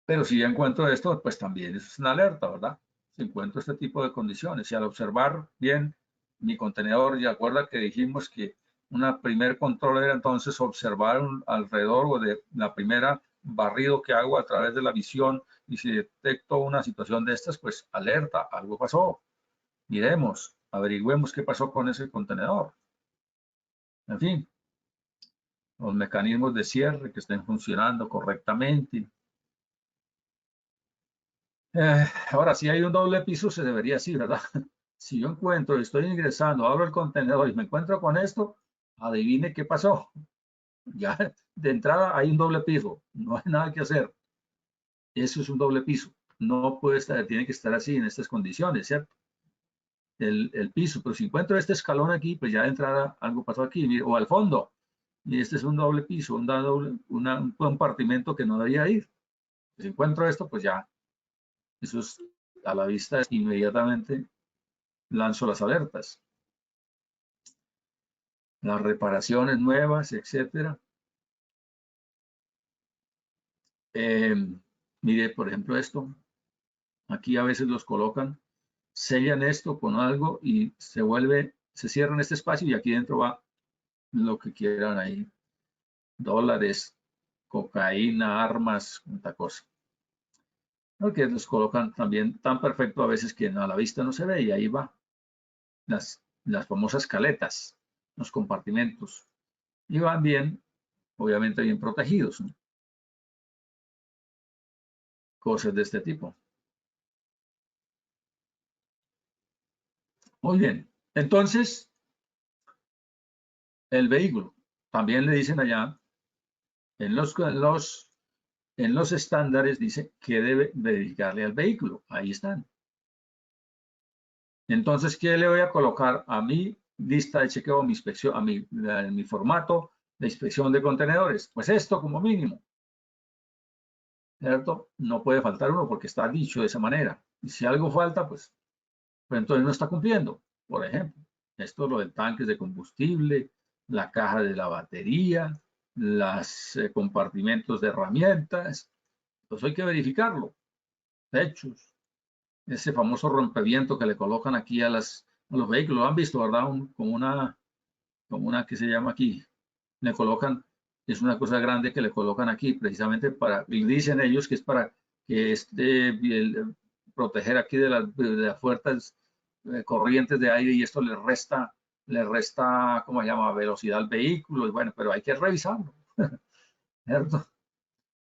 Pero si ya encuentro esto, pues también es una alerta, ¿verdad? Si encuentro este tipo de condiciones y al observar bien mi contenedor, y acuerda que dijimos que una primer control era entonces observar alrededor o de la primera barrido que hago a través de la visión y si detecto una situación de estas, pues alerta, algo pasó. Miremos, averigüemos qué pasó con ese contenedor. En fin, los mecanismos de cierre que estén funcionando correctamente. Ahora, si hay un doble piso, se debería así, ¿verdad? Si yo encuentro, estoy ingresando, abro el contenedor y me encuentro con esto, adivine qué pasó. Ya de entrada hay un doble piso, no hay nada que hacer. Eso es un doble piso. No puede estar, tiene que estar así en estas condiciones, ¿cierto? El piso, pero si encuentro este escalón aquí, pues ya de entrada algo pasó aquí, o al fondo, y este es un doble piso, un compartimento que no debería ir. Si encuentro esto, pues ya, eso es a la vista, inmediatamente lanzo las alertas. Las reparaciones nuevas, etcétera. Mire, por ejemplo, esto. Aquí a veces los colocan, sellan esto con algo y se cierran este espacio y aquí dentro va lo que quieran ahí. Dólares, cocaína, armas, tanta cosa. Porque los colocan también tan perfecto a veces que a la vista no se ve y ahí va. Las famosas caletas, los compartimentos. Y van bien, obviamente bien protegidos, ¿no? Cosas de este tipo. Muy bien. Entonces, el vehículo. También le dicen allá, en los estándares dice que debe dedicarle al vehículo. Ahí están. Entonces, ¿qué le voy a colocar a mi lista de chequeo, a mi inspección, a mi formato de inspección de contenedores? Pues esto como mínimo. ¿Cierto? No puede faltar uno porque está dicho de esa manera. Y si algo falta, pues entonces no está cumpliendo. Por ejemplo, esto es lo del tanques de combustible, la caja de la batería, los compartimentos de herramientas. Entonces hay que verificarlo. Techos, ese famoso rompeviento que le colocan aquí a los vehículos. Lo han visto, ¿verdad? Como una que se llama aquí. Le colocan, es una cosa grande que le colocan aquí precisamente para, y dicen ellos que es para que proteger aquí de las fuertes corrientes de aire y esto le resta, ¿cómo se llama? Velocidad al vehículo. Y bueno, pero hay que revisarlo, ¿cierto?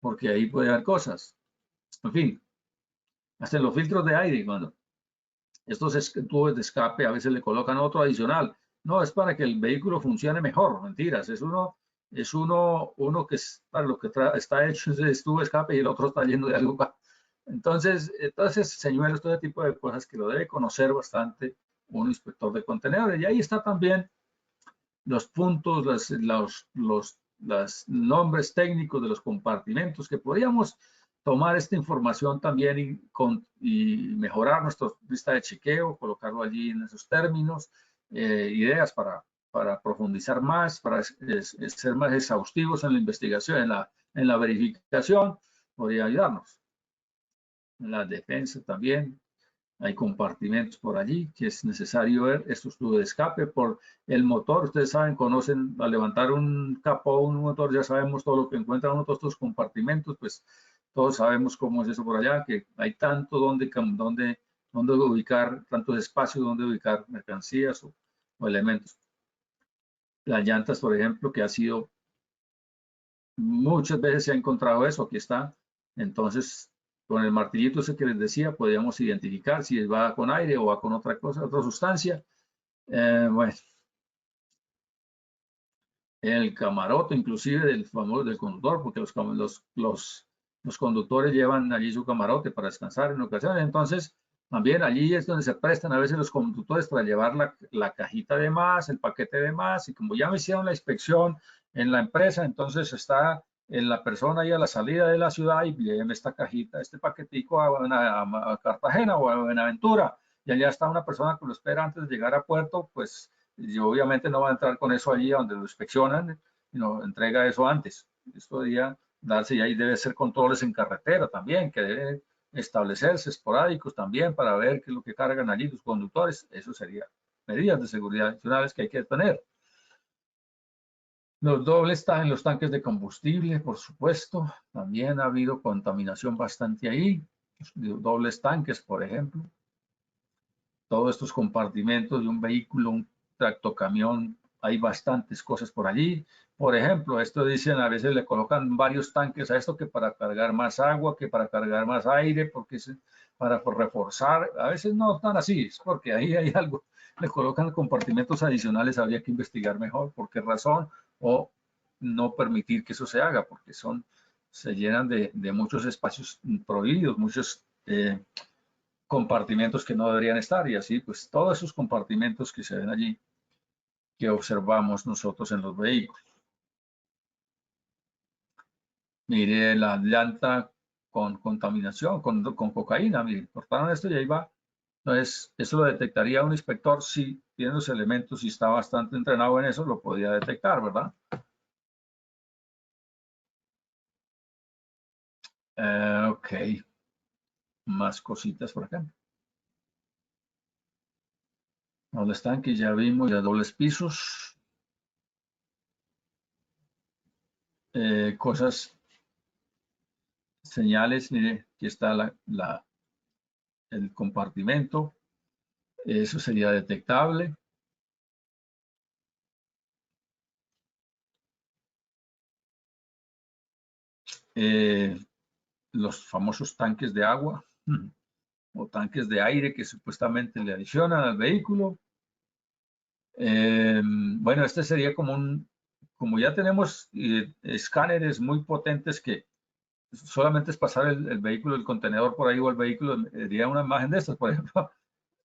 Porque ahí puede haber cosas. En fin, hasta en los filtros de aire, cuando estos tubos de escape a veces le colocan otro adicional. No, es para que el vehículo funcione mejor. Mentiras, uno que es para lo que está hecho ese tubo de escape y el otro está lleno de algo. Entonces, señuelos, todo tipo de cosas que lo debe conocer bastante un inspector de contenedores. Y ahí está también los puntos, los nombres técnicos de los compartimentos que podríamos tomar esta información también y mejorar nuestra lista de chequeo, colocarlo allí en esos términos, ideas para profundizar más, para ser más exhaustivos en la investigación, en la verificación, podría ayudarnos. En la defensa también, hay compartimentos por allí que es necesario ver. Estos tubos de escape por el motor. Ustedes saben, conocen, al levantar un capó, un motor, ya sabemos todo lo que encuentran uno de estos compartimentos, pues todos sabemos cómo es eso por allá, que hay tanto donde ubicar, tantos espacios donde ubicar mercancías o elementos. Las llantas, por ejemplo, que ha sido, muchas veces se ha encontrado eso, aquí está. Entonces, con el martillito ese que les decía, podríamos identificar si va con aire o va con otra cosa, otra sustancia. Bueno, el camarote inclusive del famoso del conductor, porque los conductores llevan allí su camarote para descansar en ocasiones. Entonces, también allí es donde se prestan a veces los conductores para llevar la cajita de más, el paquete de más, y como ya me hicieron la inspección en la empresa, entonces está en la persona ahí a la salida de la ciudad y lleven esta cajita, este paquetico a Cartagena o a Buenaventura, y allá está una persona que lo espera antes de llegar a puerto, pues y obviamente no va a entrar con eso allí donde lo inspeccionan, sino entrega eso antes. Esto debería darse y ahí debe ser controles en carretera también, que deben establecerse esporádicos también para ver qué es lo que cargan allí los conductores. Eso sería medidas de seguridad adicionales que hay que tener. Los dobles están en los tanques de combustible, por supuesto. También ha habido contaminación bastante ahí. Dobles tanques, por ejemplo. Todos estos compartimentos de un vehículo, un tractocamión, hay bastantes cosas por allí. Por ejemplo, esto dicen, a veces le colocan varios tanques a esto que para cargar más agua, que para cargar más aire, porque es para reforzar. A veces no están así, es porque ahí hay algo. Le colocan compartimentos adicionales, habría que investigar mejor por qué razón, o no permitir que eso se haga, porque se llenan de muchos espacios prohibidos, muchos compartimentos que no deberían estar, y así pues todos esos compartimentos que se ven allí, que observamos nosotros en los vehículos. Mire la llanta con contaminación, con cocaína, mire, cortaron esto y ahí va. Entonces, eso lo detectaría un inspector si tiene los elementos, si está bastante entrenado en eso, lo podía detectar, ¿verdad? Ok, más cositas por acá. ¿Dónde están? Que ya vimos ya dobles pisos. Cosas, señales, mire, aquí está el compartimento. Eso sería detectable. Los famosos tanques de agua o tanques de aire que supuestamente le adicionan al vehículo. Bueno, este sería como ya tenemos escáneres muy potentes que solamente es pasar el vehículo, el contenedor por ahí o el vehículo, diría una imagen de estas, por ejemplo.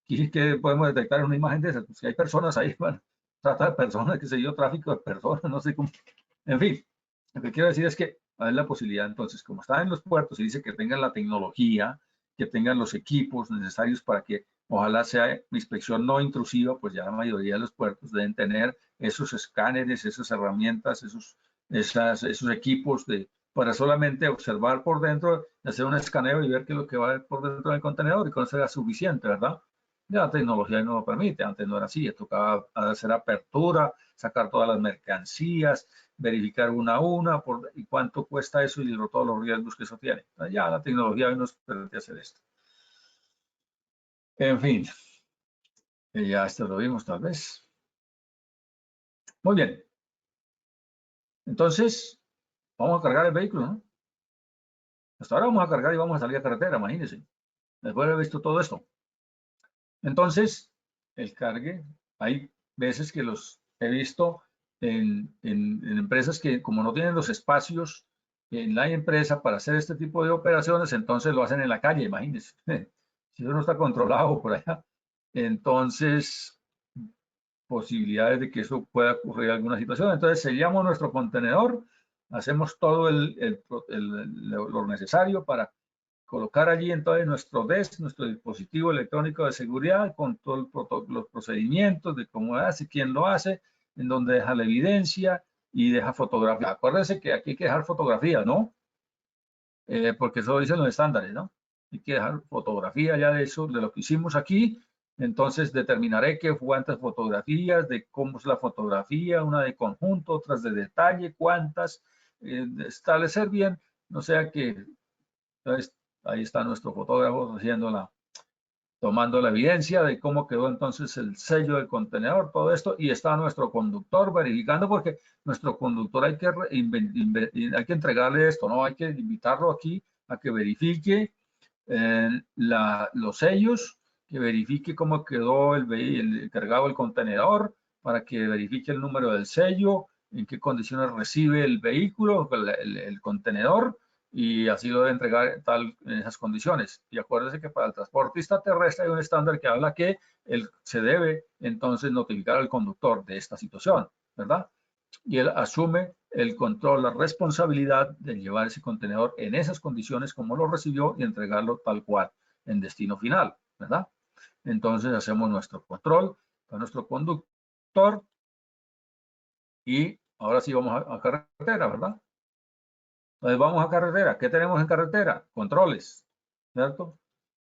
Aquí que podemos detectar una imagen de esas, pues, si hay personas ahí, bueno, trata de personas, que se dio tráfico de personas, no sé cómo. En fin, lo que quiero decir es que hay la posibilidad, entonces, como está en los puertos y dice que tengan la tecnología, que tengan los equipos necesarios para que ojalá sea inspección no intrusiva, pues ya la mayoría de los puertos deben tener esos escáneres, esas herramientas, esos equipos para solamente observar por dentro, hacer un escaneo y ver qué es lo que va por dentro del contenedor y con eso será suficiente, ¿verdad? Ya la tecnología no lo permite, antes no era así, tocaba hacer apertura, sacar todas las mercancías, verificar una a una y cuánto cuesta eso y todos los riesgos que eso tiene. Ya la tecnología nos permite hacer esto. En fin, ya esto lo vimos tal vez. Muy bien. Entonces, vamos a cargar el vehículo, ¿no? Hasta ahora vamos a cargar y vamos a salir a carretera, imagínense. Después de haber visto todo esto. Entonces, el cargue, hay veces que los he visto en empresas que como no tienen los espacios en la empresa para hacer este tipo de operaciones, entonces lo hacen en la calle, imagínense. Si eso no está controlado por allá, entonces posibilidades de que eso pueda ocurrir alguna situación. Entonces sellamos nuestro contenedor, hacemos todo lo necesario para colocar allí entonces nuestro DES, nuestro dispositivo electrónico de seguridad, con todos los procedimientos de cómo hace, quién lo hace, en dónde deja la evidencia y deja fotografía. Acuérdense que aquí hay que dejar fotografía, ¿no? Porque eso dicen los estándares, ¿no? Hay que dejar fotografía ya de eso, de lo que hicimos aquí. Entonces determinaré cuántas fotografías, de cómo es la fotografía, una de conjunto, otras de detalle, cuántas, establecer bien, no sea que entonces, ahí está nuestro fotógrafo tomando la evidencia de cómo quedó entonces el sello del contenedor, todo esto, y está nuestro conductor verificando, porque nuestro conductor hay que entregarle esto, ¿no? Hay que invitarlo aquí a que verifique los sellos, que verifique cómo quedó el cargado el contenedor, para que verifique el número del sello, en qué condiciones recibe el vehículo, el contenedor, y así lo debe entregar en esas condiciones. Y acuérdese que para el transportista terrestre hay un estándar que habla que se debe entonces notificar al conductor de esta situación, ¿verdad? Y él asume el control, la responsabilidad de llevar ese contenedor en esas condiciones como lo recibió y entregarlo tal cual en destino final, ¿verdad? Entonces hacemos nuestro control con nuestro conductor y ahora sí vamos a carretera, ¿verdad? Entonces vamos a carretera. ¿Qué tenemos en carretera? Controles, ¿cierto?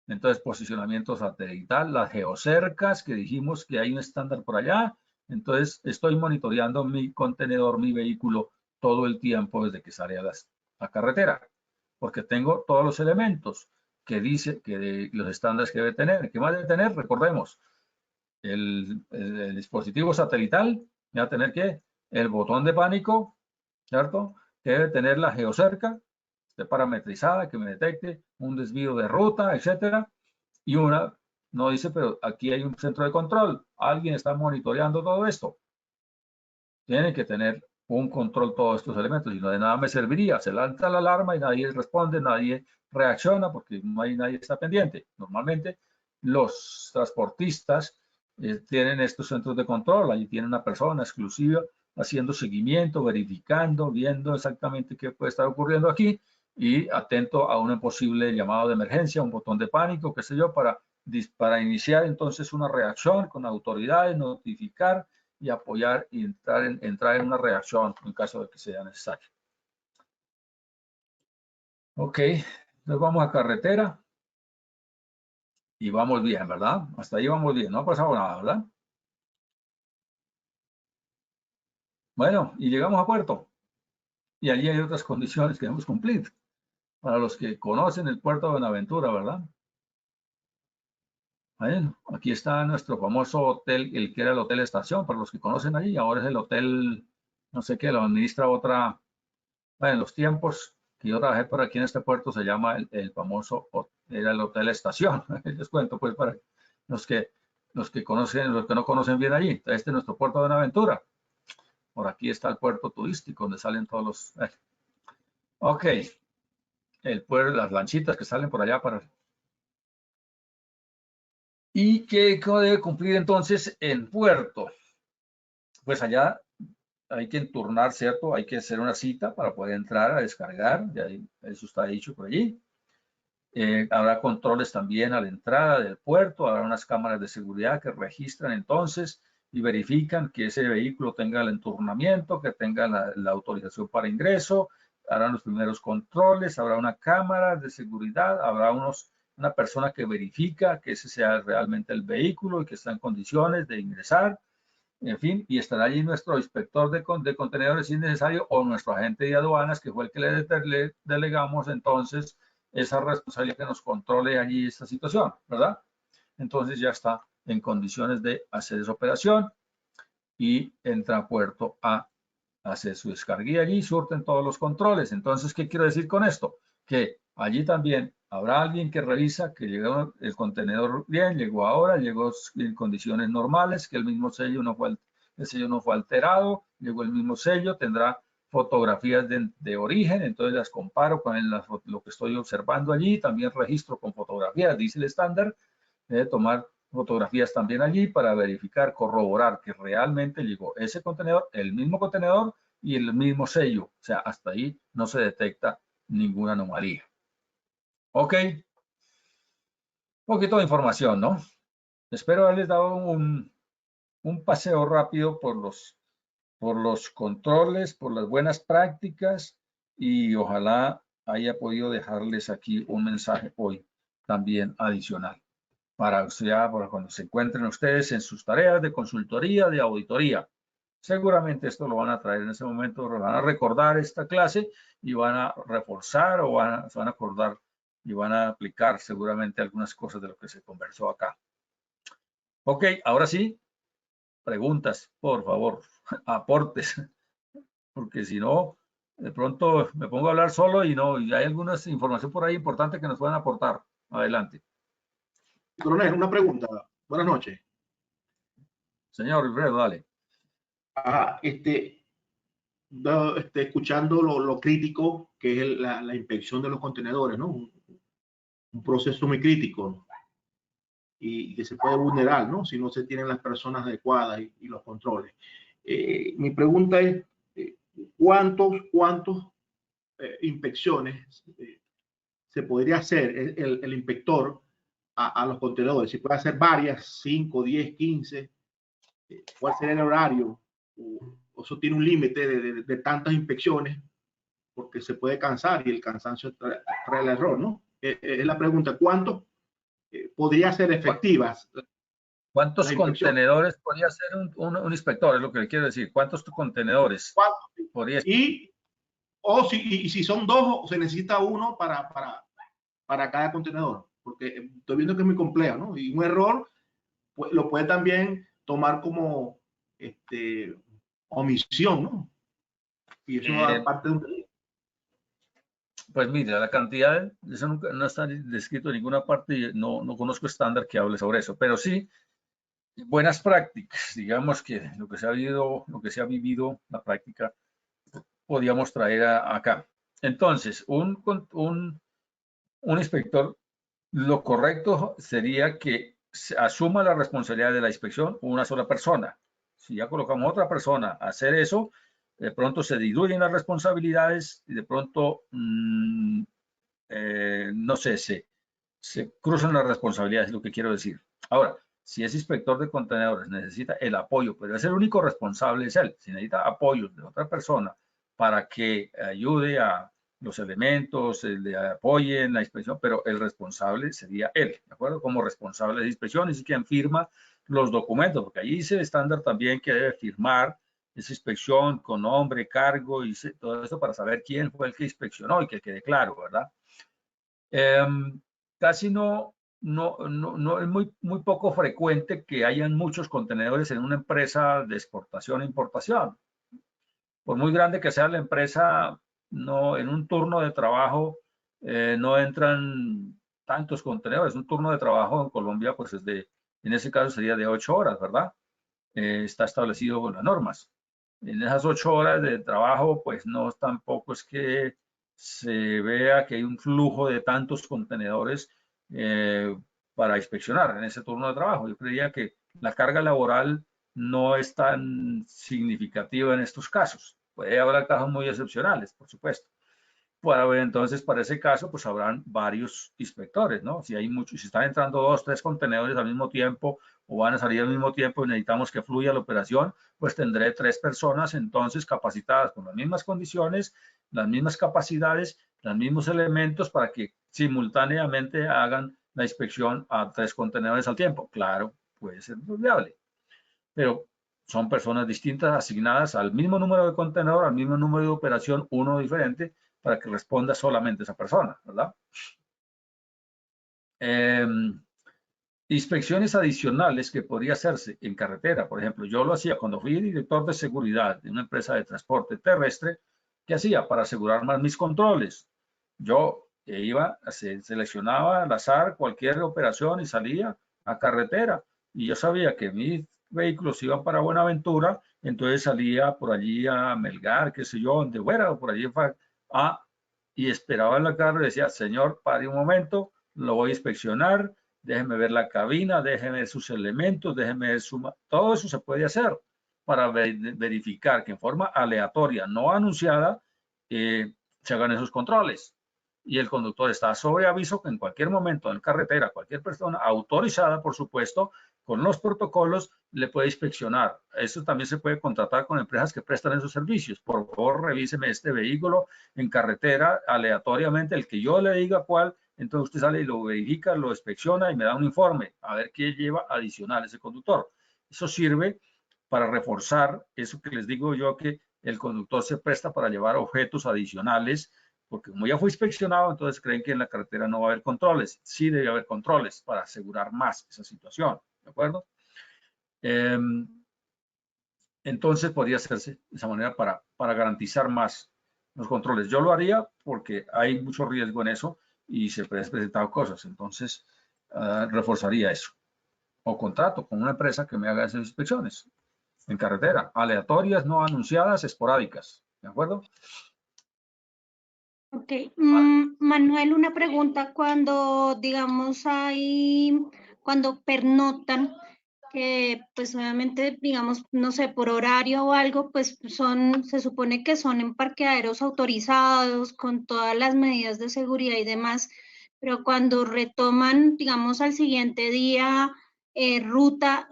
Entonces posicionamiento satelital, las geocercas, que dijimos que hay un estándar por allá. Entonces estoy monitoreando mi contenedor, mi vehículo, todo el tiempo desde que sale a la carretera, porque tengo todos los elementos que dice que los estándares que debe tener. ¿Qué más debe tener? Recordemos, el dispositivo satelital Va a tener que el botón de pánico, ¿cierto? Que debe tener la geocerca, esté parametrizada, que me detecte un desvío de ruta, etcétera. Y una, no dice, pero aquí hay un centro de control. Alguien está monitoreando todo esto. Tiene que tener un control todos estos elementos, y no de nada me serviría. Se lanza la alarma y nadie responde, nadie reacciona porque no hay nadie está pendiente. Normalmente los transportistas tienen estos centros de control, allí tienen una persona exclusiva haciendo seguimiento, verificando, viendo exactamente qué puede estar ocurriendo aquí y atento a un posible llamado de emergencia, un botón de pánico, qué sé yo, para iniciar entonces una reacción con autoridades, notificar y apoyar y entrar en una reacción en caso de que sea necesario. Ok, entonces vamos a carretera y vamos bien, ¿verdad? Hasta ahí vamos bien, no ha pasado nada, ¿verdad? Bueno, y llegamos a puerto y allí hay otras condiciones que debemos cumplir. Para los que conocen el puerto de Buenaventura, ¿verdad? Bueno, aquí está nuestro famoso hotel, el que era el Hotel Estación, para los que conocen allí, ahora es el hotel, no sé qué, lo administra otra. Bueno, en los tiempos que yo trabajé por aquí en este puerto se llama el famoso, era el Hotel Estación. Les cuento pues para los que conocen, los que no conocen bien allí. Este es nuestro puerto de Buenaventura. Por aquí está el puerto turístico donde salen todos los. Ok, el puerto, las lanchitas que salen por allá para. ¿Y qué debe cumplir entonces en puerto? Pues allá hay que enturnar, ¿cierto? Hay que hacer una cita para poder entrar a descargar, ya eso está dicho por allí. Habrá controles también a la entrada del puerto, habrá unas cámaras de seguridad que registran entonces y verifican que ese vehículo tenga el enturnamiento, que tenga la autorización para ingreso, harán los primeros controles, habrá una cámara de seguridad, habrá una persona que verifica que ese sea realmente el vehículo y que está en condiciones de ingresar, en fin, y estará allí nuestro inspector de contenedores si es necesario o nuestro agente de aduanas, que fue el que le delegamos entonces esa responsabilidad que nos controle allí esta situación, ¿verdad? Entonces ya está en condiciones de hacer esa operación y entra a puerto a hacer su descarga y allí surten todos los controles. Entonces, ¿qué quiero decir con esto? Que allí también habrá alguien que revisa que llegó el contenedor bien, llegó ahora, llegó en condiciones normales, que el mismo sello el sello no fue alterado, llegó el mismo sello, tendrá fotografías de origen, entonces las comparo con lo que estoy observando allí, también registro con fotografías, dice el estándar, debe tomar fotografías también allí para verificar, corroborar que realmente llegó ese contenedor, el mismo contenedor y el mismo sello. O sea, hasta ahí no se detecta ninguna anomalía. Ok, un poquito de información, ¿no? Espero haberles dado un paseo rápido por los controles, por las buenas prácticas y ojalá haya podido dejarles aquí un mensaje hoy también adicional para cuando se encuentren ustedes en sus tareas de consultoría, de auditoría. Seguramente esto lo van a traer en ese momento, van a recordar esta clase y van a reforzar o se van a acordar y van a aplicar seguramente algunas cosas de lo que se conversó acá. Ok, ahora sí, preguntas, por favor, aportes, porque si no, de pronto me pongo a hablar solo y no, y hay alguna información por ahí importante que nos puedan aportar. Adelante. Coronel, una pregunta. Buenas noches. Señor Wilfredo, dale. Escuchando lo crítico que es la inspección de los contenedores, ¿no? Un proceso muy crítico y que se puede vulnerar, ¿no? Si no se tienen las personas adecuadas y los controles. Mi pregunta es, ¿cuántos inspecciones se podría hacer el inspector a los contenedores? Si puede hacer varias, 5, 10, 15, ¿cuál sería el horario? O eso tiene un límite de tantas inspecciones, porque se puede cansar y el cansancio trae el error, ¿no? Es la pregunta, ¿cuánto podría ser efectivas? ¿Cuántos contenedores podría ser un inspector? Es lo que le quiero decir. ¿Cuántos contenedores podría ser? Y si son dos, se necesita uno para cada contenedor, porque estoy viendo que es muy complejo, ¿no? Y un error pues, lo puede también tomar como omisión, ¿no? Y eso va parte de un delito. Pues mira, la cantidad, eso nunca, no está descrito en ninguna parte y no conozco estándar que hable sobre eso, pero sí buenas prácticas, digamos que lo que se ha vivido, la práctica, podíamos traer acá. Entonces, un inspector, lo correcto sería que asuma la responsabilidad de la inspección una sola persona. Si ya colocamos otra persona a hacer eso, de pronto se diluyen las responsabilidades y de pronto, no sé, se cruzan las responsabilidades, es lo que quiero decir. Ahora, si ese inspector de contenedores necesita el apoyo, pero es el único responsable, es él. Si necesita apoyo de otra persona para que ayude a los elementos, le apoye en la inspección, pero el responsable sería él, ¿de acuerdo? Como responsable de inspección, es quien firma los documentos, porque ahí dice el estándar también que debe firmar esa inspección con nombre, cargo y todo eso para saber quién fue el que inspeccionó y que quede claro, ¿verdad? Casi no es muy poco frecuente que hayan muchos contenedores en una empresa de exportación e importación. Por muy grande que sea la empresa, no, en un turno de trabajo no entran tantos contenedores. Un turno de trabajo en Colombia, pues en ese caso sería de 8 horas, ¿verdad? Está establecido con las normas. En esas 8 horas de trabajo, pues no tampoco es que se vea que hay un flujo de tantos contenedores para inspeccionar en ese turno de trabajo. Yo creía que la carga laboral no es tan significativa en estos casos. Puede haber casos muy excepcionales, por supuesto. Entonces, para ese caso, pues habrán varios inspectores, ¿no? Si hay muchos, si están entrando 2, 3 contenedores al mismo tiempo o van a salir al mismo tiempo y necesitamos que fluya la operación, pues tendré 3 personas entonces capacitadas con las mismas condiciones, las mismas capacidades, los mismos elementos para que simultáneamente hagan la inspección a 3 contenedores al tiempo. Claro, puede ser viable, pero son personas distintas asignadas al mismo número de contenedor, al mismo número de operación, uno diferente, para que responda solamente esa persona, ¿verdad? Inspecciones adicionales que podría hacerse en carretera, por ejemplo, yo lo hacía cuando fui director de seguridad de una empresa de transporte terrestre. ¿Qué hacía? Para asegurar más mis controles. Yo iba, seleccionaba al azar cualquier operación y salía a carretera. Y yo sabía que mis vehículos iban para Buenaventura, entonces salía por allí a Melgar, qué sé yo, donde fuera, o por allí y esperaba en la carro y decía, señor, pare un momento, lo voy a inspeccionar, déjeme ver la cabina, déjeme ver sus elementos, déjeme ver todo eso se puede hacer para verificar que en forma aleatoria, no anunciada, se hagan esos controles. Y el conductor está sobre aviso que en cualquier momento en carretera, cualquier persona autorizada, por supuesto, con los protocolos, le puede inspeccionar. Eso también se puede contratar con empresas que prestan esos servicios. Por favor, revíseme este vehículo en carretera aleatoriamente, el que yo le diga cuál. Entonces usted sale y lo verifica, lo inspecciona y me da un informe a ver qué lleva adicional ese conductor. Eso sirve para reforzar eso que les digo yo, que el conductor se presta para llevar objetos adicionales, porque como ya fue inspeccionado, entonces creen que en la carretera no va a haber controles. Sí debe haber controles para asegurar más esa situación, ¿de acuerdo? Entonces podría hacerse de esa manera para garantizar más los controles. Yo lo haría porque hay mucho riesgo en eso y se han presentado cosas. Entonces, reforzaría eso. O contrato con una empresa que me haga esas inspecciones en carretera, aleatorias, no anunciadas, esporádicas. ¿De acuerdo? Ok. Manuel, una pregunta. Cuando, digamos, cuando pernoctan, que pues obviamente, digamos, no sé, por horario o algo, pues se supone que son en parqueaderos autorizados, con todas las medidas de seguridad y demás, pero cuando retoman, digamos, al siguiente día ruta,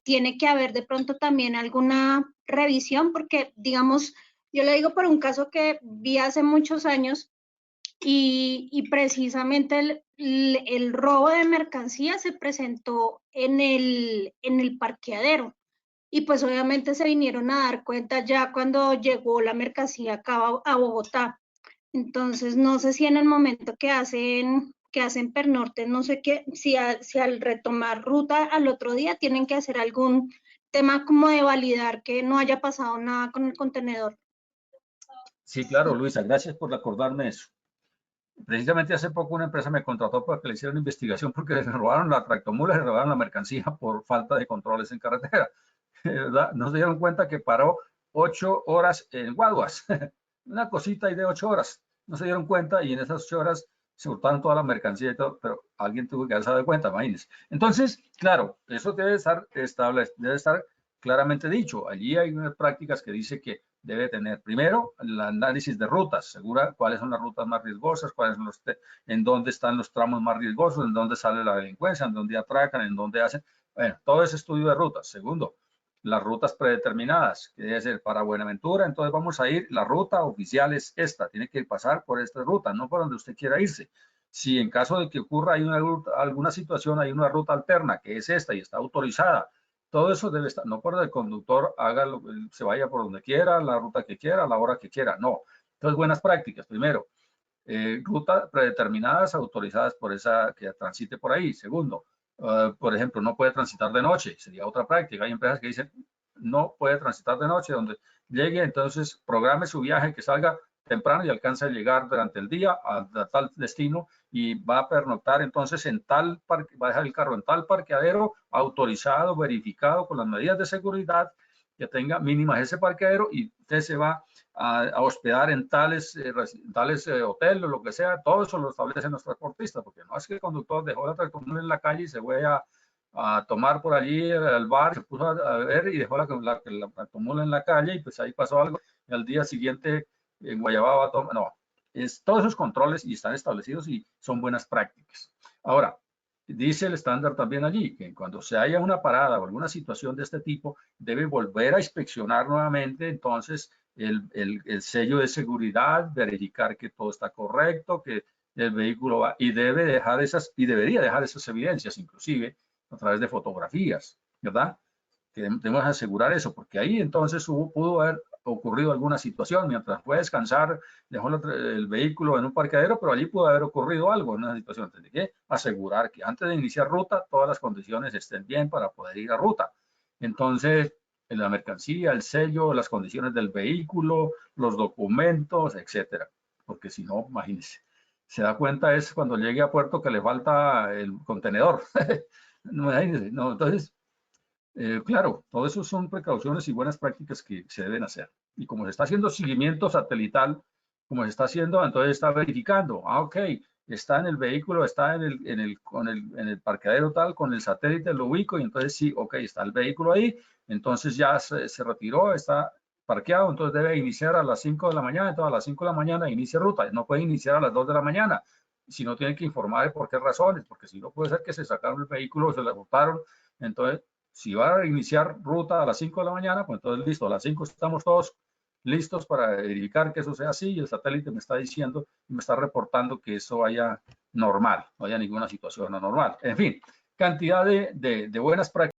tiene que haber de pronto también alguna revisión, porque, digamos, yo le digo por un caso que vi hace muchos años y precisamente el robo de mercancía se presentó en el parqueadero. Y pues obviamente se vinieron a dar cuenta ya cuando llegó la mercancía acá a Bogotá. Entonces, no sé si en el momento que hacen pernorte, no sé qué, si al retomar ruta al otro día tienen que hacer algún tema como de validar que no haya pasado nada con el contenedor. Sí, claro, Luisa, gracias por acordarme eso. Precisamente hace poco una empresa me contrató para que le hiciera una investigación porque le robaron la tractomula, le robaron la mercancía por falta de controles en carretera. ¿Verdad? No se dieron cuenta que paró 8 horas en Guaduas. Una cosita ahí de 8 horas. No se dieron cuenta y en esas 8 horas se hurtaron toda la mercancía y todo, pero alguien tuvo que haberse dado cuenta, imagínense. Entonces, claro, eso debe estar debe estar claramente dicho. Allí hay unas prácticas que dice que debe tener primero el análisis de rutas, segura cuáles son las rutas más riesgosas, cuáles son en dónde están los tramos más riesgosos, en dónde sale la delincuencia, en dónde atracan, en dónde hacen, bueno, todo ese estudio de rutas. Segundo, las rutas predeterminadas, que debe ser para Buenaventura, entonces vamos a ir, la ruta oficial es esta, tiene que pasar por esta ruta, no por donde usted quiera irse. Si en caso de que ocurra hay alguna situación, hay una ruta alterna, que es esta y está autorizada, todo eso debe estar, no por el conductor se vaya por donde quiera, la ruta que quiera, a la hora que quiera, no. Entonces, buenas prácticas, primero, rutas predeterminadas autorizadas por esa que transite por ahí. Segundo, por ejemplo, no puede transitar de noche, sería otra práctica. Hay empresas que dicen no puede transitar de noche, donde llegue, entonces programe su viaje, que salga temprano y alcance a llegar durante el día a tal destino y va a pernoctar entonces en tal parque, va a dejar el carro en tal parqueadero autorizado, verificado con las medidas de seguridad que tenga mínimas ese parqueadero y usted se va a hospedar en tales hoteles o lo que sea. Todo eso lo establecen los transportistas, porque no es que el conductor dejó la tractomula en la calle y se fue a tomar por allí al bar, se puso a ver y dejó la tractomula en la calle y pues ahí pasó algo y al día siguiente en Guayababa, no, todos esos controles y están establecidos y son buenas prácticas. Ahora, dice el estándar también allí que cuando se haya una parada o alguna situación de este tipo, debe volver a inspeccionar nuevamente entonces el sello de seguridad, verificar que todo está correcto, que el vehículo va y debe dejar y debería dejar esas evidencias, inclusive a través de fotografías, ¿verdad? Debemos asegurar eso, porque ahí entonces pudo haber ocurrido alguna situación, mientras fue a descansar, dejó el vehículo en un parqueadero, pero allí pudo haber ocurrido algo en una situación. Tiene que asegurar que antes de iniciar ruta, todas las condiciones estén bien para poder ir a ruta. Entonces, la mercancía, el sello, las condiciones del vehículo, los documentos, etcétera. Porque si no, imagínense, se da cuenta es cuando llegue a puerto que le falta el contenedor. No, imagínense, no, entonces, claro, todo eso son precauciones y buenas prácticas que se deben hacer. Y como se está haciendo seguimiento satelital, como se está haciendo, entonces está verificando, ok, está en el vehículo, está en el parqueadero tal, con el satélite lo ubico y entonces sí, ok, está el vehículo ahí, entonces ya se retiró, está parqueado, entonces debe iniciar a las 5 de la mañana, entonces a las 5 de la mañana inicia ruta, no puede iniciar a las 2 de la mañana, si no tiene que informar de por qué razones, porque si no puede ser que se sacaron el vehículo, se le botaron, entonces si va a iniciar ruta a las 5 de la mañana, pues entonces listo, a las 5 estamos todos listos para verificar que eso sea así y el satélite me está diciendo y me está reportando que eso vaya normal, no haya ninguna situación anormal. En fin, cantidad de buenas prácticas